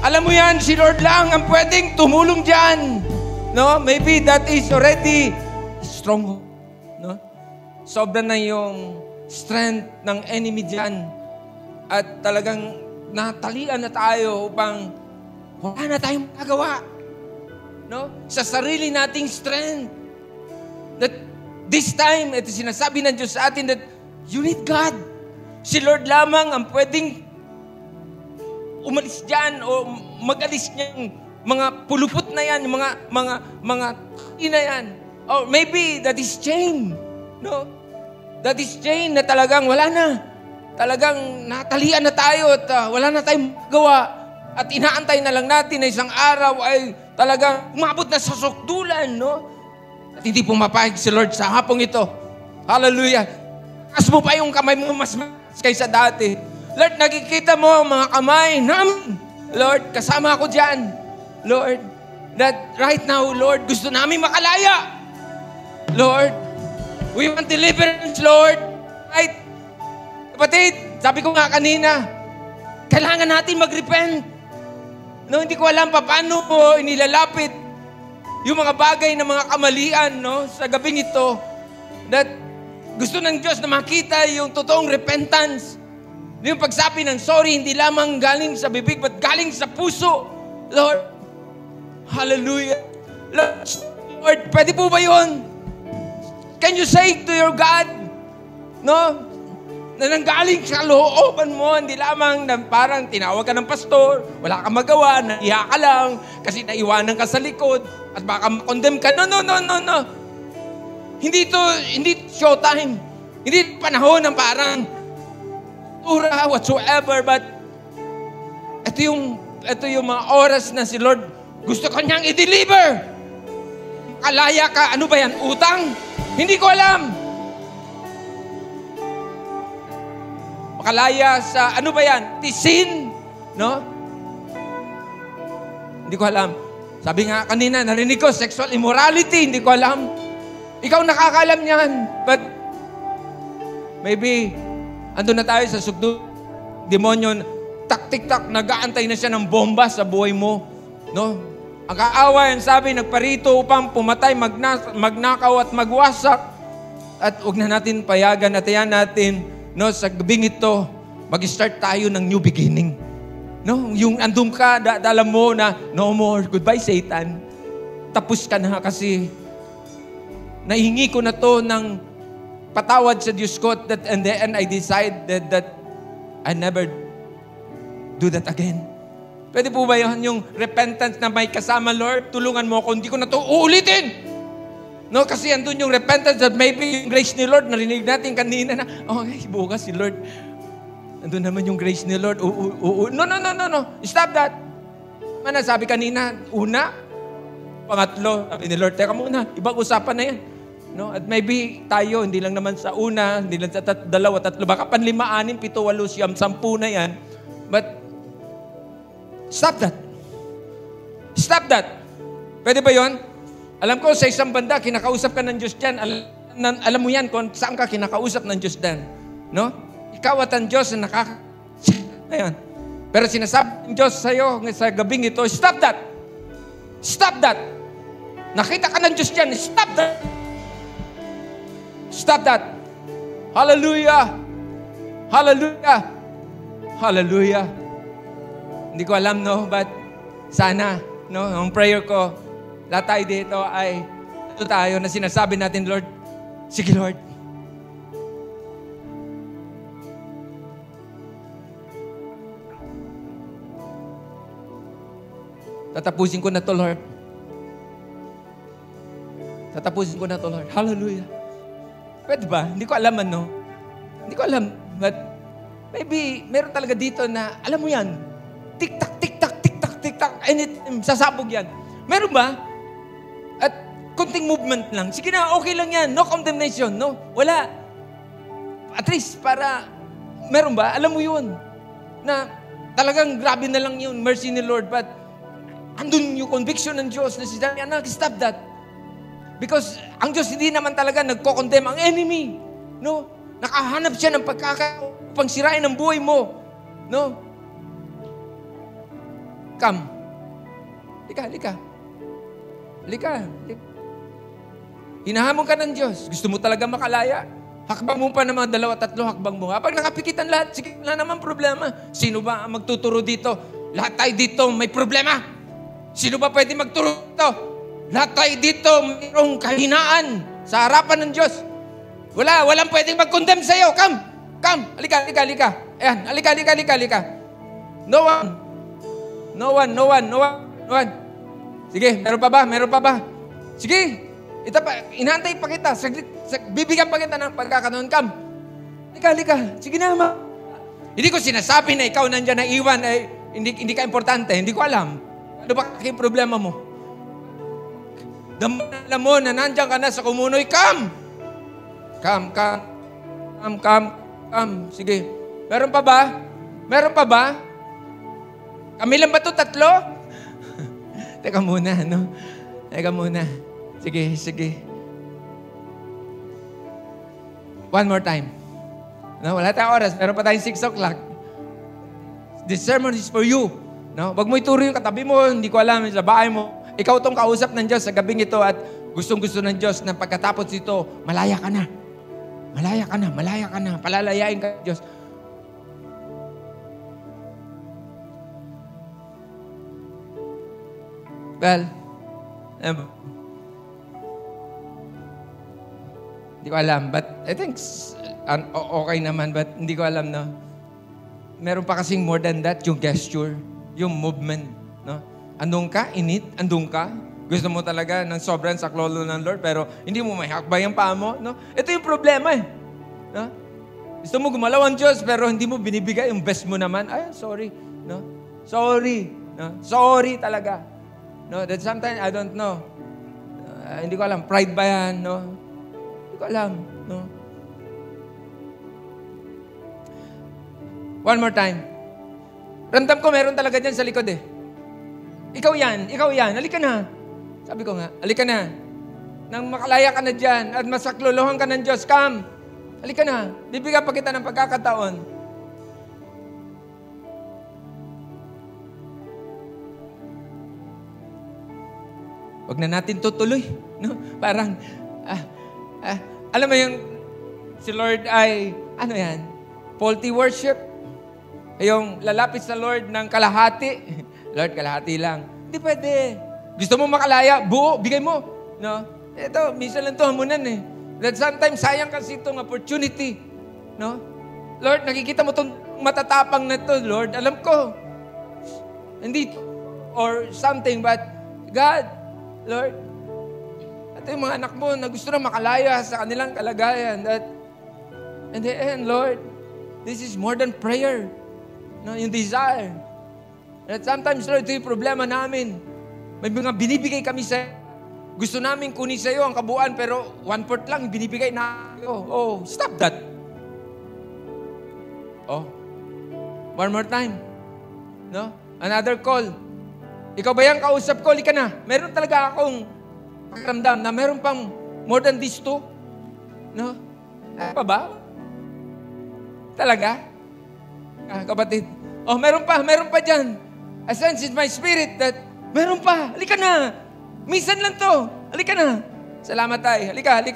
Speaker 3: alam mo yan, si Lord lang ang pwedeng tumulong dyan. No? Maybe that is already stronghold. No? Sobra na yung strength ng enemy dyan. At talagang natalian na tayo upang wala na tayong magagawa. No? Sa sarili nating strength. That this time, ito sinasabi ng Diyos sa atin that you need God. Si Lord lamang ang pwedeng umalis dyan o mag-alis niyang mga pulupot na yan, mga na yan. Or maybe that is chain. No? That is chain na talagang wala na. Talagang natalian na tayo at wala na tayong magawa. At inaantay na lang natin na isang araw ay talagang umabot na sa sukdulan, no? At hindi pumapayag si Lord sa hapong ito. Hallelujah. Taas mo pa yung kamay mo mas kaysa dati. Lord, nakikita mo ang mga kamay namin. Lord, kasama ako dyan. Lord, that right now, Lord, gusto namin makalaya. Lord, we want deliverance, Lord. Right? Kapatid, sabi ko nga kanina, kailangan natin mag-repent. No, hindi ko alam paano mo inilalapit yung mga bagay na mga kamalian, no, sa gabing ito, that gusto ng Diyos na makita yung totoong repentance. Yung pagsabi ng sorry, hindi lamang galing sa bibig, but galing sa puso. Lord, hallelujah. Lord, pwede po ba yun? Can you say to your God, no, na nanggaling sa looban mo, hindi lamang na parang tinawag ka ng pastor, wala kang magawa, naiya ka lang, kasi naiwanan ka sa likod, at baka makondem ka. No. Hindi showtime. Hindi panahon ng parang tura, whatsoever, but ito yung mga oras na si Lord gusto kanyang i-deliver. Kalaya ka, ano ba yan? Utang? Hindi ko alam. Makalaya sa, ano ba yan? Tisin? No? Hindi ko alam. Sabi nga kanina, narinig ko, sexual immorality, hindi ko alam. Ikaw nakakaalam niyan. But, maybe, andun na tayo sa sugdo. Demonyo, tak-tik-tak, nag-aantay na siya ng bomba sa buhay mo. No? Ang kaaway, ang sabi, nagparito upang pumatay, magnakaw at magwasak. At huwag na natin payagan at yan natin, no, sa gabing ito, mag-start tayo ng new beginning. No, yung andun ka, alam mo na, no more, goodbye Satan. Tapos ka na kasi nahingi ko na to ng patawad sa Diyos ko, that and then I decided that I never do that again. Pwede po ba yun, yung repentance na may kasama, Lord, tulungan mo ako, hindi ko na to uulitin. No, kasi andun yung repentance that maybe yung grace ni Lord, narinig natin kanina na, okay, bukas si Lord. Andun naman yung grace ni Lord. No. Stop that. Mana sabi kanina, una, pangatlo, sabi ni Lord, teka muna, ibang usapan na yan. No? At maybe tayo, hindi lang naman sa una, hindi lang sa dalawa, tatlo, baka 5, 6, 7, 8, 9, 10 na yan. But, stop that. Stop that. Pwede ba yon? Alam ko, sa isang banda, kinakausap ka ng Diyos dyan. Alam mo yan kung saan ka kinakausap ng Diyos dyan. No? Ikaw at ang Diyos na Ayan. Pero sinasabi ng Diyos sa'yo sa gabing ito, stop that. Stop that. Nakita ka ng Diyos dyan, stop that. Stop that. Hallelujah. Hallelujah. Hallelujah. Hindi ko alam, no? But sana, no? Ang prayer ko, lahat tayo dito ay ito tayo na sinasabi natin, Lord, sige Lord. Tatapusin ko na to, Lord. Tatapusin ko na to, Lord. Hallelujah. Pwede ba? Hindi ko alam ano. Hindi ko alam. But maybe meron talaga dito na, alam mo yan, tik-tak, tik-tak, tik-tak, tik-tak, anytime, sasabog yan. Meron ba? At kunting movement lang. Sige na, okay lang yan. No condemnation, no? Wala. At least para, meron ba? Alam mo yun. Na talagang grabe na lang yun. Mercy ni Lord. But andun yung conviction ng Diyos na si Daddy, anak, stop that. Because ang Diyos hindi naman talaga nagko-condemn ang enemy. No? Nakahanap siya ng pangsirain ng buhay mo. No? Come. Halika. Hinahamon ka ng Diyos. Gusto mo talaga makalaya? Hakbang mo pa ng mga 2, 3 hakbang mo. Pag nakapikitan lahat, sige, wala naman problema. Sino ba ang magtuturo dito? Lahat tayo dito may problema. Sino ba pwede magturo dito? Lahat tayo dito mayroong kahinaan sa harapan ng Diyos. Walang pwedeng mag-condemn sa'yo. Come. Halika. Ayan, halika. No one. Sige, meron pa ba? Sige, inaantay pa kita. Bibigyan pa kita ng pagkakataon. Come. Halika. Sige na, ma. Hindi ko sinasabi na ikaw nandiyan na iwan, hindi ka importante. Hindi ko alam. Ano ba yung problema mo? Alam mo na nandiyan ka na sa kumunoy. Come. Sige. Meron pa ba? Kami lang ba ito? 3? Teka muna, no? Sige. One more time. No, wala tayong oras. Meron pa tayong 6 o'clock. This sermon is for you. No? Wag mo ituro yung katabi mo, hindi ko alam, sa bahay mo. Ikaw tong kausap ng Diyos sa gabing ito at gustong-gusto ng Diyos na pagkatapos ito, malaya ka na. Malaya ka na, malaya ka na. Palalayain ka ng Diyos. Well, hindi ko alam, but I think okay naman, but hindi ko alam, no? Meron pa kasing more than that, yung gesture, yung movement, no? Andun ka, init, andun ka. Gusto mo talaga ng sobrang saklolo ng Lord, pero hindi mo may hakbay ang paa mo, no? Ito yung problema, eh. No? Gusto mo gumalaw ang Diyos, pero hindi mo binibigay yung best mo naman. Ay, sorry, no? Sorry, no? Sorry talaga. No, that sometimes I don't know. Hindi ko alam, pride ba yan, no? Hindi ko alam, no? One more time. Ramdam ko meron talaga dyan sa likod eh. Ikaw yan, halika na. Sabi ko nga, halika na. Nang makalaya ka na dyan at masaklolohan ka ng Diyos, come. Halika na, bibigyan pa kita ng pagkakataon. Huwag na natin tutuloy. No? Parang, alam mo yung si Lord ay, ano yan? Faulty worship. Yung lalapit sa Lord ng kalahati. Lord, kalahati lang. Hindi pwede. Gusto mo makalaya, buo, bigay mo. No? Ito, minsan lang ito hamunan eh. That sometimes sayang kasi itong opportunity. No? Lord, nakikita mo itong matatapang na ito, Lord. Alam ko. Hindi, or something, but God, Lord, ito yung mga anak mo na gusto na makalaya sa kanilang kalagayan. That, in the end, Lord, this is more than prayer. No, yung desire. That sometimes, Lord, ito yung problema namin. May mga binibigay kami sa gusto namin kunin sa iyo ang kabuuan, pero 1/4 lang binibigay na. Oh, stop that. Oh, one more time. No? Another call. Ikaw ba yan kausap ko? Lika na. Meron talaga akong pakiramdam na meron pang more than these two. No? Ano pa ba? Talaga? Kapatid. Oh, meron pa dyan. I sense in my spirit that meron pa. Halika na. Minsan lang to. Halika na. Salamat tayo. Halika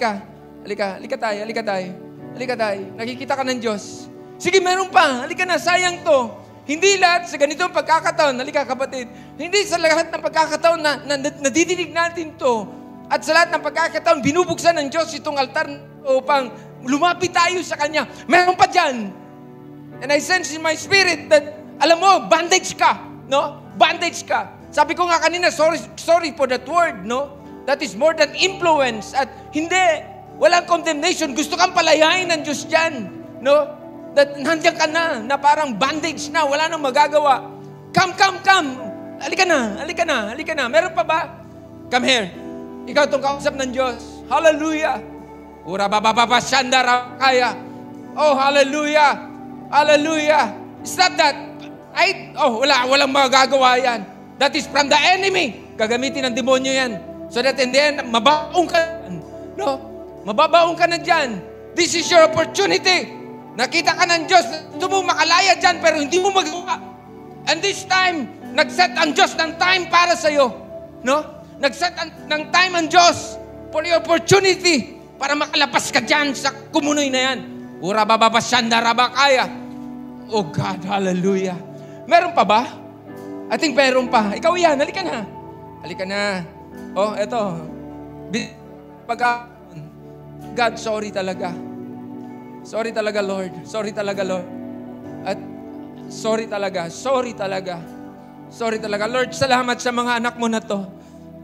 Speaker 3: tayo. Nakikita ka ng Diyos. Sige, meron pa. Halika na. Sayang to. Hindi lahat sa ganitong pagkakataon, halika kapatid, hindi sa lahat ng pagkakataon na nadidinig natin to, at sa lahat ng pagkakataon, binubuksan ng Diyos itong altar upang lumapit tayo sa Kanya. Meron pa dyan. And I sense in my spirit that, alam mo, bandage ka. No? Bandage ka. Sabi ko nga kanina, sorry for that word, no? That is more than influence. At hindi, walang condemnation. Gusto kang palayain ng Diyos dyan. No? That nandiyan ka na parang bandage na, wala nang magagawa. Come. Halika na. Meron pa ba? Come here. Ikaw itong kausap ng Diyos. Hallelujah. Ura bababa shandara kaya. Oh, hallelujah. Stop that. Right? Oh, walang magagawa yan. That is from the enemy. Gagamitin ng demonyo yan. So that in the end, mababaong ka. No? Mababaong ka na dyan. This is your opportunity. Nakita ka ng Diyos, gusto mo makalaya dyan, pero hindi mo magawa. And this time, nag-set ang Diyos ng time para sa'yo. No? Nag-set ng time ang Diyos for the opportunity para makalabas ka dyan sa kumunoy na yan. Ura bababasanda rabakaya. Oh God, hallelujah. Meron pa ba? I think meron pa. Ikaw yan, halika na. Oh, eto. God, sorry talaga. Sorry talaga, Lord. At sorry talaga. Lord, salamat sa mga anak mo na to.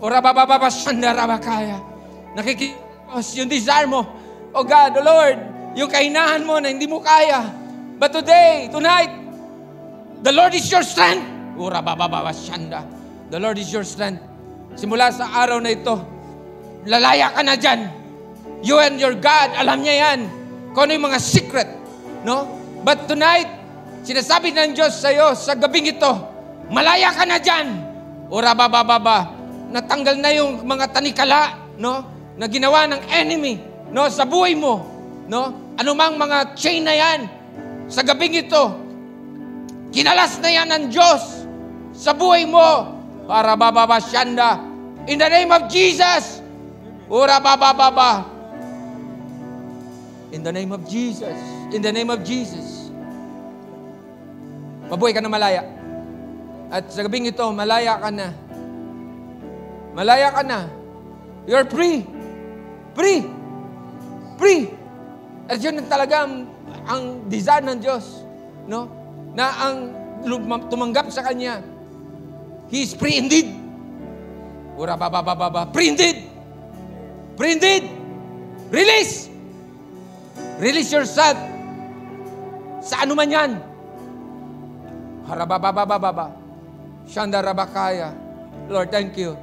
Speaker 3: Ora babababasanda rabakaya. Nakikita yung desire mo. Oh God, oh Lord, yung kahinahan mo na hindi mo kaya. But tonight, the Lord is your strength. Ora babababasanda. The Lord is your strength. Simula sa araw na ito, lalaya ka na dyan. You and your God, alam niya yan. Kung ano yung mga secret, no? But tonight, sinasabi ng Diyos sa'yo, sa gabing ito, malaya ka na dyan. Ora babababa, natanggal na yung mga tanikala, no? Na ginawa ng enemy, no? Sa buhay mo, no? Anumang mga chain na yan, sa gabing ito, kinalas na yan ng Diyos sa buhay mo. Para bababa siyanda, In the name of Jesus. Ura baba. In the name of Jesus. In the name of Jesus. Mabuhay ka na malaya. At sa gabing ito, malaya ka na. Malaya ka na. You're free. Free. Free. At yun talaga ang design ng Diyos. No? Na ang tumanggap sa Kanya, He is free indeed. Ura baba. Free indeed. Free indeed. Release. Release yourself. Sa ano man yan. Harabababababa. Shandarabakaya. Lord, thank you.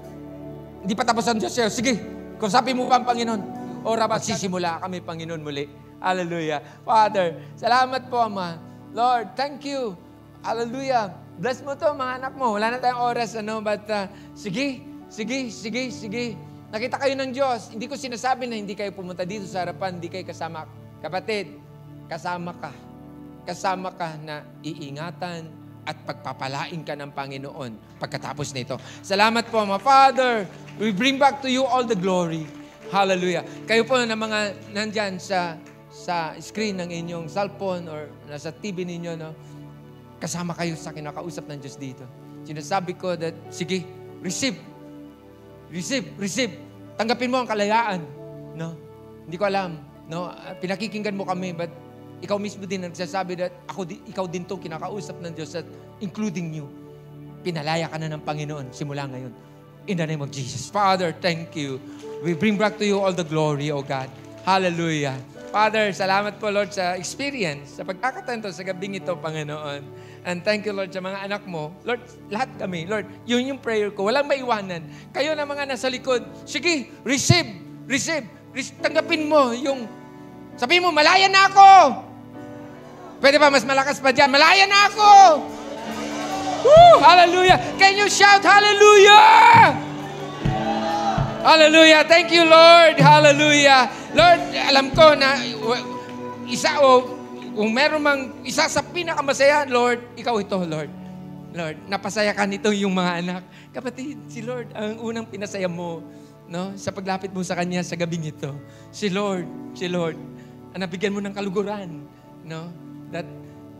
Speaker 3: Hindi pa tapos ang Diyos sa'yo. Sige, kusapin mo pa ang Panginoon. O Rabba, sisimula kami, Panginoon, muli. Hallelujah. Father, salamat po, Ama. Lord, thank you. Hallelujah. Bless mo to mga anak mo. Wala na tayong oras, but sige. Nakita kayo ng Diyos. Hindi ko sinasabi na hindi kayo pumunta dito sa harapan, hindi kayo kasama. Kapatid, kasama ka. Kasama ka na iingatan at pagpapalain ka ng Panginoon pagkatapos nito. Salamat po, Ama. Father, we bring back to you all the glory. Hallelujah. Kayo po na mga nandyan sa screen ng inyong cellphone or nasa TV ninyo, no? Kasama kayo sa kinakausap ng Diyos dito. Sinasabi ko that, sige, receive. Tanggapin mo ang kalayaan. No? Hindi ko alam. No? Pinakikinggan mo kami, but ikaw mismo din nagsasabi that ikaw din itong kinakausap ng Diyos at including you. Pinalaya ka na ng Panginoon simula ngayon. In the name of Jesus. Father, thank you. We bring back to you all the glory, O God. Hallelujah. Father, salamat po, Lord, sa experience, sa pagkakatanto sa gabing ito, Panginoon. And thank you, Lord, sa mga anak mo. Lord, lahat kami. Lord, yun yung prayer ko. Walang maiwanan. Kayo na mga nasa likod, sige, receive. Tanggapin mo yung, sabihin mo, malaya na ako. Pwede ba mas malakas pa dyan? Malaya na ako. Woo! Hallelujah. Can you shout hallelujah? Hallelujah. Thank you, Lord. Hallelujah. Lord, alam ko na kung meron mang isa sa pinakamasaya, Lord, ikaw ito, Lord. Lord, napasaya ka nito yung mga anak. Kapatid, si Lord, ang unang pinasaya mo, no, sa paglapit mo sa Kanya sa gabing ito. Si Lord, ang nabigyan mo ng kaluguran, no? That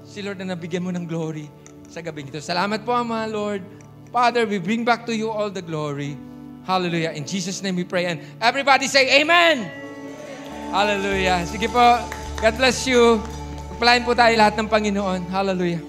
Speaker 3: si Lord ang nabigyan mo ng glory sa gabing ito. Salamat po, Ama, Lord. Father, we bring back to you all the glory. Hallelujah. In Jesus' name we pray. And everybody say, Amen! Hallelujah. Sige po. God bless you. Pagpalain po tayo lahat ng Panginoon. Hallelujah.